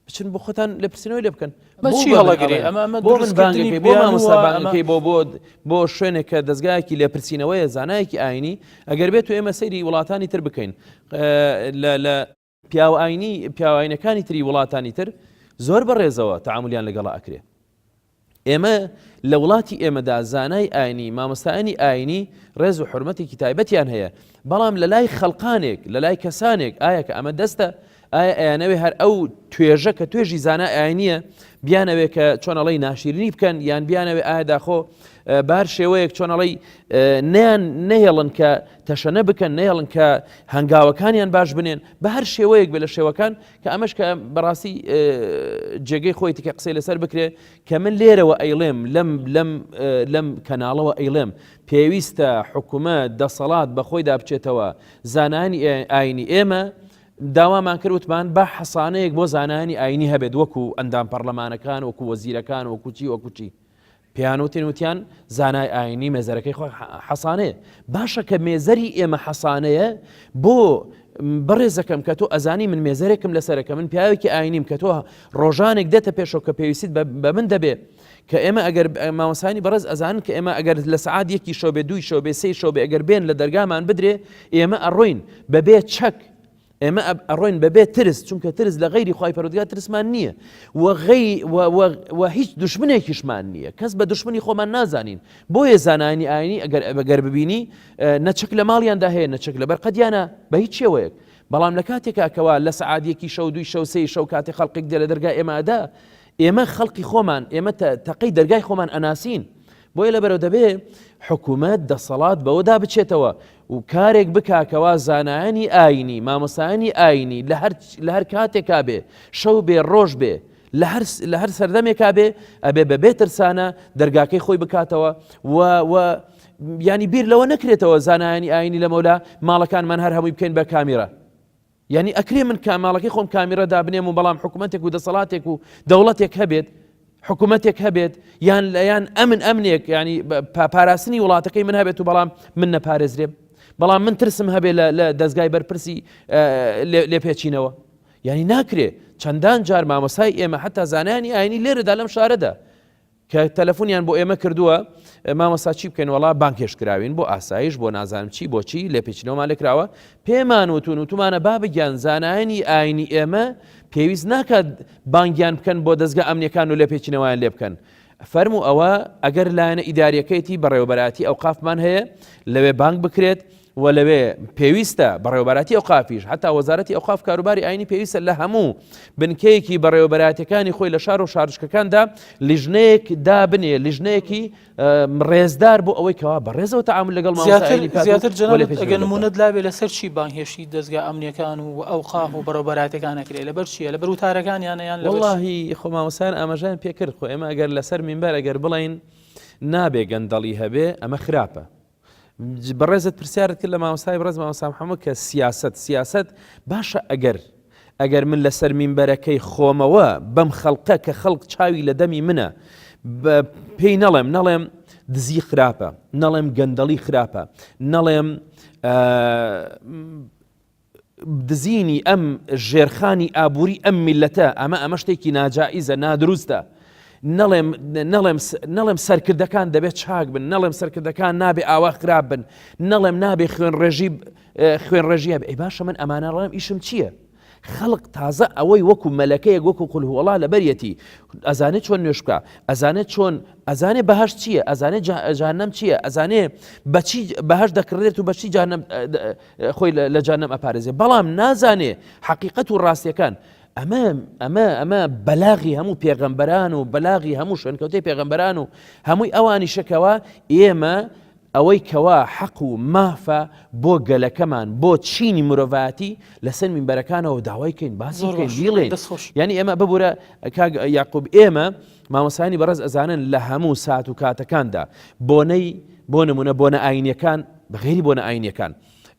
بچن بۆ خۆتان لە پرسینەوەی لێ بکەن بۆ من بانگەکەی بۆ مامۆستا بانگەکەی بۆ شوێنێک کە دەستگایەکی لێ پرسینەوەیە زانایەکی ئاینی ئەگەر بێت و ئێمە سەیری وڵاتانی تر بکەین لە پیاوەینەکانی تری وڵاتانی تر زۆر بەڕێزەوە تەعاملیان لەگەڵا ئەکرێ ئێمە لە وڵاتی ئێمەدا زانای ئاینی مامۆستایانی ئاینی ڕێز و حورمەتێکی تایبەتیان هەیە بەڵام لە لای خەڵقانێک لە لای کەسانێک ئایا کە ئەمە دەستە ئایا ئەیانەوێ هەر ئەو توێژە کە توێژی زانای ئاینیە بیانەوێ کە چۆنەڵی ناشیرنی بکەن یان بیانەوێ ئایا داخۆ بار شێوەیەک چۆنەڵی نەهێڵن کە تەشەنە بکەن نەهێڵن کە هەنگاوەکانیان باش بنێن بە هەر شێوەیەک بێ لە شێوەکان کە ئەمەش کە بەڕاستی جێگەی خۆی تکە قسەی لەسەر بکرێ کە من لێرەوە ئەیڵێم لەم کەناڵەوە ئەیڵێم پێویستە حکوومەت دەسەڵات بەخۆیدا بچێتەوە زانانی ئاینی ئێمە داوامان کردوتمان بە حەسانەیەک بۆ زانانی ئاینی هەبێت وەکو ئەندام پەرلەمانەکان وەکو وەزیرەکان وەکوچی پیانوتیان زانای ئاینی مێزەرەکەی خۆی حەسانەیە باشە کە مێزەری ئێمە حەسانەیە بۆ بەڕێزەکەم کە تۆ ئەزانی من مێزەرێکم لەسەرەکە من پیاوێکی ئاینیم کە تۆ ڕۆژانێک دێتە پێشەوە کە پێویستیت بە من دەبێ کە ئێمە ئەگەر مامۆسانی بەڕێز ئەزانن کە ئێمە ئەگەر لە سەعات یەکی شەو بێ دوی شەو بێ سێی شەو بێ ئەگەر بێن لە دەرگامان بدرێ ئێمە ئەڕۆین بەبێ چەک ئێمە ئەڕۆین بەبێ ترس چونکە ترس لە غەیری خوای پەروەردگار ترسمان نییە و هیچ دوشمنێکیشمان نییە کەس بە دوشمنی خۆمان نازانین بۆیە زانانی ئاینی ئەگەر ببینی نەچەک لە ماڵیاندا هەیە نەچەک لەبەر قەدیانە بە هیچ شێوەیەک بەڵام لە کاتێکا کەوا لە سەعاتێکی شەو دوی شەو سێی شەو کاتی خەڵقێک دێ لە دەرگای ئێمەدا ئێمە خەڵقی خۆمان ئێمە تەقەی دەرگای خۆمان ئەناسین بۆیە لەبەرەوە دەبێ حکوومەت دەسەڵات بەوەدا بچێتەوە و کارێک بکاکەوا زانایانی ئاینی مامۆسایانی ئاینی لە هەر کاتێکا بێ شەو بێ ڕۆژ بێ لە هەر سەردەمێکا بێ ئەبێ بەبێ ترسانە دەرگاکەی خۆی بکاتەوە و ینی بیر لەوە نەکرێتەوە زانایانی ئاینی لە مەولا ماڵەکانمان هەر هەمووی بکەین بە کامیرە یعنی ئەکرێ من ماڵەکەی خۆم کامیرە دابنێم و بەڵام حکوومەتێک و دەسەڵاتێک و دەوڵەتێک هەبێت حکوومەتێک هەبێت یان ئەمنێک ینی پاراستنی وڵاتەکەی من هەبێت و بەڵام من نەپارێزرێم بەڵام من ترسم هەبێ لە دەستگای بەرپرسی لێپێچینەوە یعنی ناکرێ چەندان جار مامۆسای ئێمە حتا زانانی ئاینی لێرەدا لەم شارەدا کە تەلەفۆنیان بۆ ئێمە کردووە مامۆستا چی بکەین وەڵا بانکێشکراوین بۆ ئاسایش بۆ نازانم چی بۆچی لێپێچینەوەمان لێکراوە پێمان وتمانە با بگیان زانایانی ئاینی ئێمە پێویست ناکات بانگیان بکەن بۆ دەستگا ئەمنیەکان و لێپێچینەوەیان لێ بکەن فەرموو ئەوە ئەگەر لایەنە ئیداریەکەیەتی بەڕێوەبەراتی ئەو قافمان هەیە لەوێ بانک بکرێت و لەوێ پێویستە بەڕێوەبەراتی ئەو قافیش حتا وەزارەتی ئەوقاف کاروباری ئاینی پێویستە لە هەموو بنکەیەکی بەڕێوەبەراتەکانی خۆی لە شار و شارچکەکاندا لیژنەیەک دابنێ لیژنەیەکی ڕێزدار بۆ ئەوەی کەوا بەڕێزەوە تەعامل لەگەڵ زیاتر جەناب ئەگەر نمونەت لابێ لەسەر چی بانگهێشتی دەستگا ئەمنیەکان و ئەوقاف و بەڕێوەبەراتەکان ئەکرێ لەبەر چییە لەبەر وتارەکانیان یان لەبەر واللهی خۆ مامۆستایان ئاماژەیان پێکرد خۆ ئێمە ئەگەر لەسەر مینبەر ئەگەر بڵین نابێ گەندەڵی هەبێ ئەمە خراپە بەڕێزت پرسیارت کرد لە مامۆستای بەڕێز مامۆستا محەممەد کە سیاست باشە ئەگەر من لەسەر مینبەرەکەی خۆمەوە بەم خەڵقە کە خەڵق چاوی لە دەمی منە پێی نەڵێم دزی خراپە نەڵێم گەندەڵی خراپە نەڵێم دزینی ئەم ژێرخانی ئابووری ئەم میلەتە ئەمە شتێکی ناجائیزە نادروستە نەڵێم سەرکردەکان دەبێت چاک بن نەڵێم سەرکردەکان نابێ ئاوا خراپ بن نەڵێم نابێ خوێن ڕێژیە ئەی باشە من ئەمانە ڕڵێم ئیشم چییە خەڵق تازە ئەوەی وەکو مەلەکەیەک وەکو قول هو الله لەبەرەتی ئەزانێت چۆن نوێش بکە ئەزانێت چۆن ئەزانێ بەهەشت چییە ئەزانێت جەهەنەم چییە ئەزانێ بەچی بەهەشت دەکڕێت و بەچی خۆی لە جەهەنەم ئەپارێزێ بەڵام نازانێ حەقیقەت و ڕاستیەکان ئەمە بەلاغی هەموو پێغەمبەران و بەلاغی هەموو شوێنکەوتەی پێغەمبەران و هەمووی ئەوانی شەکەوە ئێمە ئەوەی کەوا حەق و مافە بۆ گەلەکەمان بۆ چینی مرۆڤایەتی لەسەر مینبەرەکانەوە داوای کەین باسی بکەین بیڵێن یعنی ئێمە ببوورە یاقوب ئێمە مامۆستایانی بەڕێز ئەزانن لە هەموو سات و کاتەکاندا بۆ نمونە بۆنە ئاینیەکان بەغێری بۆنە ئاینیەکان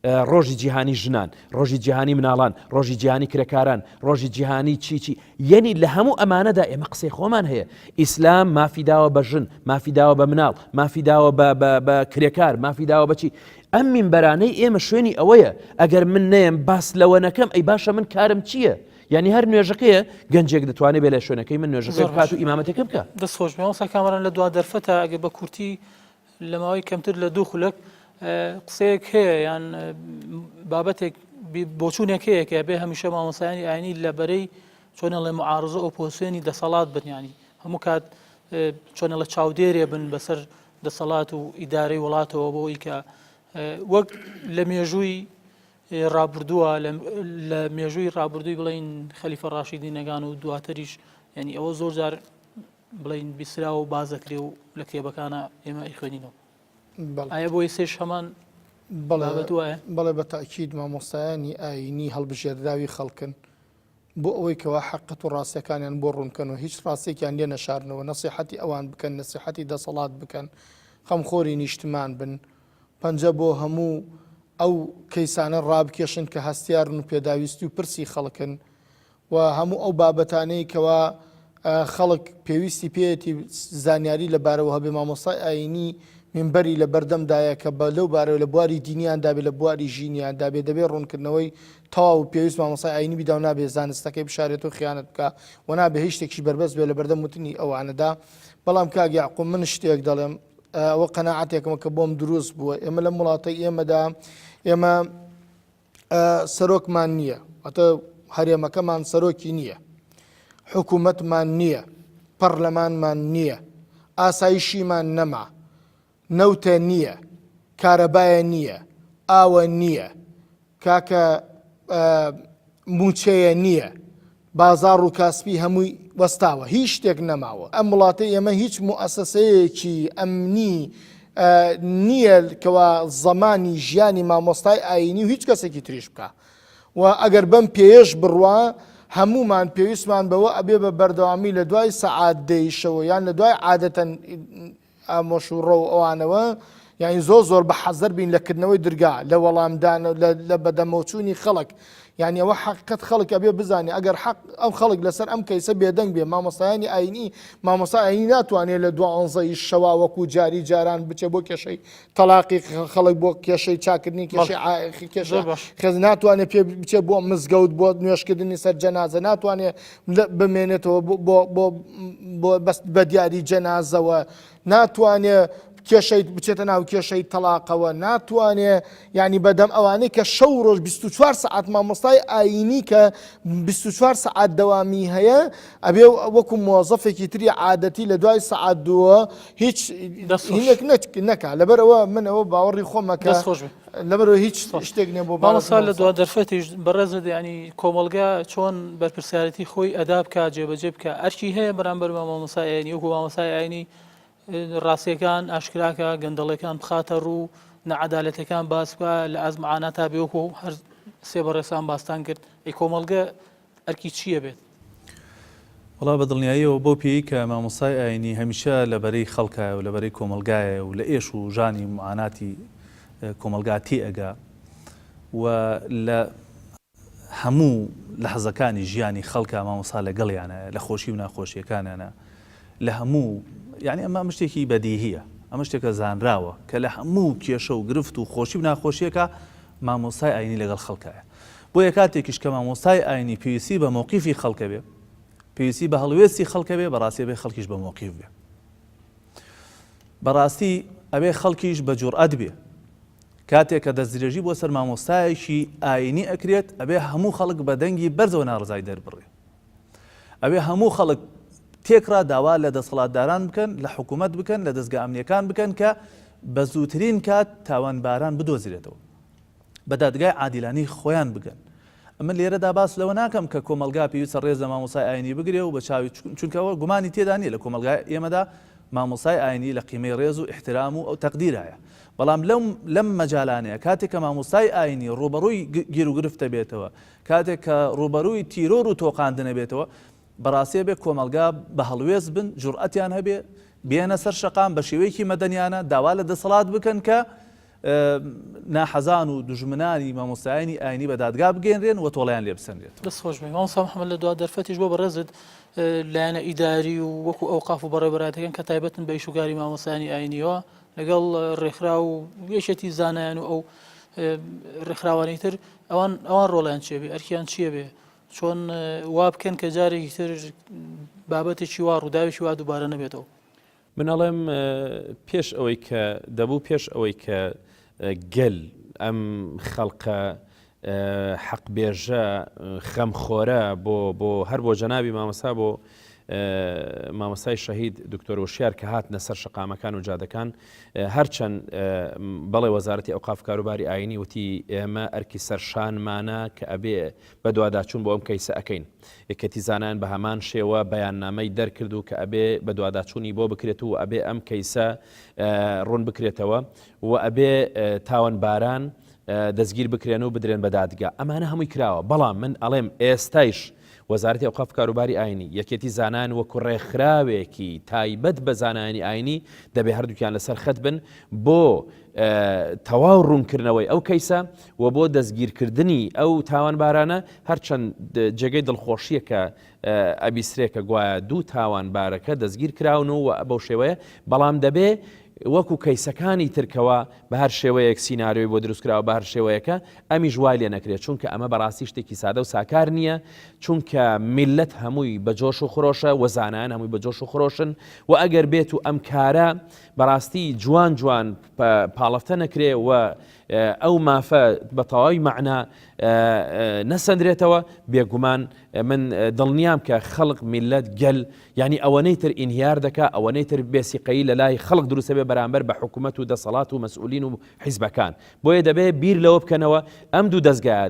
ڕۆژی جیهانی ژنان ڕۆژی جیهانی مناڵان ڕۆژی جیهانی کرێکاران ڕۆژی جیهانی چی یعنی لە هەموو ئەمانەدا ئێمە قسەی خۆمان هەیە ئیسلام مافی داوە بە ژن مافی داوە بە مناڵ مافی داوە بە کرێکار مافی داوە بەچی ئەم مینبەرانەی ئێمە شوێنی ئەوەیە ئەگەر من نەیەم باس لەوە نەکەم ئەی باشە من کارم چییە یعنی هەر نوێژەکەیە گەنجێک دەتوانێت بێ لە شوێنەکەی من نوێژەکەی بکات و ئیمامەتەکە بکە دەستخۆش مامۆستا کامەران لە دوا دەرفەتە ئەگە بە کورتی لە ماوەی کەمتر لە 2 خولەک قسەیەک هەیە یان بابەتێک بۆچوونێک هەیە کە بێ هەمیشە مامۆستایانی ئاینی لەبەرەی چۆنەڵێ معارزە ئۆپۆزیسیۆنی دەسەڵات بن ینی هەموو کات چۆنەڵە چاودێرێ بن بەسەر دەسەڵات و ئیدارەی وڵاتەوە بۆی کە وەک لە مێژووی ڕابردووە لە مێژووی ڕابردووی بڵین خەلیفە ڕاشیدینەکان و دواتریش ینی ئەوە زۆر جار بڵین بیسراوە و بازەکرێ و لە کتێبەکانە ئێمە ئەیخوێنینەوە ئایا بۆی سێش هەمان بەڵێ بە تاکید مامۆستایانی ئاینی هەڵبژێردراوی خەڵکن بۆ ئەوەی کەوا حقت و ڕاستیەکانیان بۆ ڕوونکەنەوە هیچ ڕاستێکیان لێ نەشارنەوە نەسیحەتی ئەوان بکەن نەسیحەتی دەسەڵات بکەن خەمخۆری نیشتمان بن پەنجە بۆ هەموو ئەو کەیسانە ڕابکێشن کە هەستیارن و پێداویستی و پرسی خەڵکن و هەموو ئەو بابەتانەی کەوا خەڵک پێویستی پێێتی زانیاری لەبارەوە هەبێ مامۆستای ئاینی منبەری لە بەردەمدایە کە بە لەو بارەوە لە بواری دینیان دابێت لە بواری ژینیان دابێت دەبێت ڕوونکردنەوەی تەواو پێویست مامۆستای ئاینی بیدا و نابێت زانستەکەی بشارێت و خیانەت بکە و نابێت هیچ شتێکی بەربەست بێت لە بەردەم وتنی ئەوانەدا بەڵام کاک یاعقوب من شتێک دەڵێم ئەوە قەناعەتێکمە کە بۆم دروست بووە ئێمە لە وڵاتەی ئێمەدا ئێمە سەرۆکمان نییە ئەتە هەرێمەکەمان سەرۆکی نییە حکوومەتمان نییە پەرلەمانمان نییە ئاسایشیمان نەما نەوتە نییە کارەبایە نییە ئاوە نییە کاکە موچەیە نییە بازار و کاسبی هەمووی وەستاوە هیچ شتێک نەماوە ئەم وڵاتی ئێمە هیچ موسسەیەکی ئەمنی نییە کەوا زەمانی ژیانی مامۆستای ئاینی و هیچ کەسێکی تریش بکە و ئەگەر بەم پێش بڕوا هەمومان پێویستمان بەوە ئەبێ بە بەردەوامی لە دوای سەعات دەیشەوە یان لە دوای عادەتەن ئامۆشوڕە و ئەوانەوە یانی زۆر بە حەزەر بین لەکردنەوەی دەرگا لە وەڵامدان لە بەدەمەوچوونی خەڵک یعنی ئەوە حقیقەت خەڵک ئەبێ بزانێ ئەگەر حق ئەم خەڵک لەسەر ئەم کەیسە بێدەنگ بێ مامۆستایانی ئاینی مامۆستا ئاینی ناتوانێت لە 12 شەوا وەکو جاری جاران بچێ بۆ کێشەی تەلاقی خەڵک بۆ کێشەی چاکردنی کێشەی خێز ناتوانێت پێ بچێ بۆ مزگەوت بۆ نوێشکردنی سەر جەنازە ناتوانێت بمێنێتەوە بۆ بە دیاری جەنازەوە ناتوانێت کێشەی بچێتە ناو کێشەی تەلاقەوە ناتوانێ ینی بەدەم ئەوانەی کە شەو ڕۆژ 24 سعات مامۆستای ئاینی کە 24 سعات دەوامی هەیە ئەبێ وەکو مۆزەفێکی تری عادەتی لە دوای سعات دووە هیچ نەکا لەبەرەوە من ئەوە باوەڕی خۆمەکە لەبەرەوە هیچ شتێک نێ بۆ باڵسا لە دوا دەرفەتیش بەڕێزت ینی کۆمەلگا چۆن بەرپرسیارەتی خۆی ئەدا بکە جێبەجێ بکە ئەرکی هەیە بەرامبەر بە مامۆسای ئاینی وەکو مامۆسای ئاینی ڕاستیەکان ئاشکراکە گەندەڵەکان بخاتە ڕوو نەعەدالەتەکان باس بکە لە ئەزمعانە تا بێوەکو هەر سێ بەڕێسان باستان کرد ئەی کۆمەلگە ئەرکی چییە بێت؟ وڵا بە دڵنیاییەوە بۆ پێی کە مامۆسای ئاینی هەمیشە لەبەرەی خەڵکایە و لەبەرەی کۆمەلگایە و لە ئێش و ژانی معاناتی کۆمەلگا تێئەگا و لە هەموو لەحزەکانی ژیانی خەڵکە مامۆسا لەگەڵیانە لە خۆشی و ناخۆشیەکانیانە لە هەموو یعنی ئەمە شتێکی بەدیهیە ئەمە شتێکە زانراوە کە لە هەموو کێشە و گرفت و خۆشی و ناخۆشیەکە مامۆسای ئاینی لەگەڵ خەڵکایە بۆیە کاتێکیش کە مامۆسای ئاینی پێویستی بە مووقیفی خەڵکە بێ پێویستی بە هەڵوێستی خەڵکە بێ بەڕاستی بێ خەڵکیش بە مووقیف بێ بەڕاستی ئەبێ خەڵکیش بە جورئەت بێ کاتێک کە دەستدرێژی بۆ سەر مامۆستایەکی ئاینی ئەکرێت ئەبێ هەموو خەڵک بە دەنگی بەرزەوە ناڕزای دەربڕێ ئەبێ هەموو خەڵک تێکرا داوا لە دەسەڵاتداران بکەن لە حکوومەت بکەن لە دەستگا ئەمنیەکان بکەن کە بە زووترین کات تاوانباران بدۆزرێتەوە بە دادگای عادیلانی خۆیان بگەن ئەمە لێرەدا باس لەوە ناکەم کە کۆمەلگا پێویستە ڕێز لە مامۆسای ئاینی بگرێ و بە چاوی چونکەوە گومانی تێدا نیە لە کۆمەلگای ئێمەدا مامۆسای ئاینی لە قیمەی ڕێز و احترام و ئەو تەقدیرایە بەڵام لەم مەجالانەیە کاتێک کە مامۆستای ئاینی ڕوبەڕووی گیر و گرفتە بێتەوە کاتێک کە ڕوبەڕووی تیرۆر و تۆقاندنە بێتەوە بەڕاستیە بێ کۆمەلگا بە هەڵوێز بن جورئەتیان هەبێ بێنە سەر شەقام بە شێوەیەکی مەدەنیانە داوا لە دەسەڵات بکەن کە ناحەزان و دژمنانی مامۆستایانی ئاینی بە دادگا بگەێنرێن و تۆڵیان لێ بسەنرێت دەست خۆش بێ مامۆستا محەممەد لە دوا دەرفەتیش بۆ بەڕێزت لایەنە ئیداری و وەکو ئەوقاف و بەڕێبەراتەکان کە تایبەتن بە ئیشوگاری مامۆستایانی ئاینیەوە لەگەڵ ڕێکخرا و وێشەتی زانایان و ئەو ڕێکخراوانی تر ئەوان ڕۆڵیان چێ بێ ئەرکیان چییە بێ چۆن وا بکەن کە جارێکی تر بابەتێکی وا ڕووداوێکی وا دووبارە نەبێتەوە من ئەڵێم پێش ئەوەی کە دەبوو پێش ئەوەی کە گەل ئەم خەڵقە حەقبێژە خەمخۆرە بۆ هەر بۆ جەنابی مامەسا بۆ مامەسای شەهید دکتۆر وشیار کە هاتنە سەر شەقامەکان و جادەکان هەرچەند بەڵێ وەزارەتی ئەوقاف کاروباری ئاینی وتی ئێمە ئەرکی سەرشانمانە کە ئەبێ بە دوواداچوون بۆ ئەم کەیسە ئەەکەین یەکەتی زانان بە هەمان شێوە بەیاننامەی دەرکرد و کە ئەبێ بە دوواداچوونی بۆ بکرێت و ئەبێ ئەم کەیسە ڕوون بکرێتەوە و ئەبێ تاوانباران دەستگیر بکرێن و بدرێن بە دادگا ئەمانە هەمووی کراوە بەڵام من ئەڵێم ئێستایش وەزارەتی ئەوقاف کاروباری ئاینی یەکێتی زانان وەکو ڕێکخراوێکی تایبەت بە زانانی ئاینی دەبێ هەردووکیان لەسەر خەت بن بۆ تەواو ڕوونکردنەوەی ئەو کەیسە و بۆ دەستگیرکردنی ئەو تاوانبارانە هەرچەند جێگەی دڵخۆشیە کە ئەبیسرێکە گوایە دوو تاوانبارەکە دەستگیر کراون و بەو شێوەیە بەڵام دەبێ وەکو کەیسەکانی ترکەوە بە هەر شێوەیەک سینناریۆی بۆ دروستکراوە بە هەر شێوەیەکە ئەمی ژوای لێ نەکرێت چونکە ئەمە بەڕاستی شتێکی سادە و ساکار نییە چونکە میلەت هەمووی بە جۆش و خۆشە وەزانان هەمووی بە جۆش و خۆشن و ئەگەر بێت و ئەم کارە بەڕاستی جوان جوان پاڵەفتە نەکرێ و ئەو مافە بە تەواوی مەعنا نەسەندرێتەوە بێگومان من دڵنیام کە خەڵق میلەت گەل ینی ئەوەنەی تر ئینهیار دەکا ئەوەنەی تر بێسیقەیی لە لای خەڵق دروستە بێ بەرامبەر بە حکوومەت و دەسەڵات و مەسئولین و حیزبەکان بۆیە دەبێت بیر لەوە بکەنەوە ئەم دوو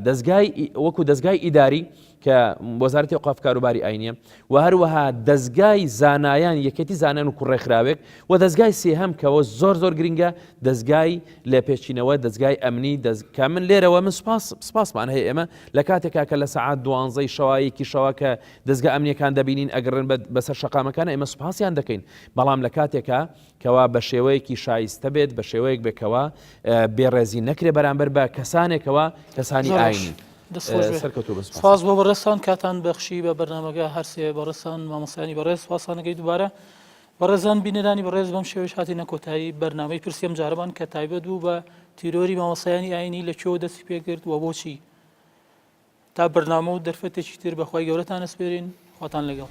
دەستگای وەکو دەستگای ئیداری کە وەزارەتی ئەوقاف کاروباری ئاینیە و هەروەها دەستگای زانایان یەکەتی زانان و کوڕێکخراوێک و دەستگای سێهەم کەەوە زۆر گرنگە دەستگای لێپێچینەوە دەستگای ئەمنی کە من لێرەوە من سپاسمان هەیە ئێمە لە کاتێکا کە لە سەعات 12 شەوایەکی شەوە کە دەستگا ئەمنیەکان دەبینین ئەگەڕن بەسەر شەقامەکان ئێمە سوپاسیان دەکەین بەڵام لە کاتێکا کەوا بە شێوەیەکی شایستە بێت بە شێوەیەک بێکەوە بێڕێزی نەکرێ بەرامبەر بە کەسانێکەوە کەسانی ئاینی سپاس بۆ بەڕێستان کاتان بەخشی بە بەرنامەکە هەرسێ بەڕێستان مامۆستایانی بەڕێز سپاسانەکەی دووبارە بەڕێزان بینەرانی بەڕێز بەم شێوەیەش هاتینە کۆتایی بەرنامەی پرسیەم جارەبان کە تایبەت بوو بە تیرۆری مامۆستایانی ئاینی لەکوێوە دەستی پێکرد و بۆچی تا بەرنامە و دەرفەتێکی تر بەخوای گەورەتان ئەسپێرین خواتان لەگەڵ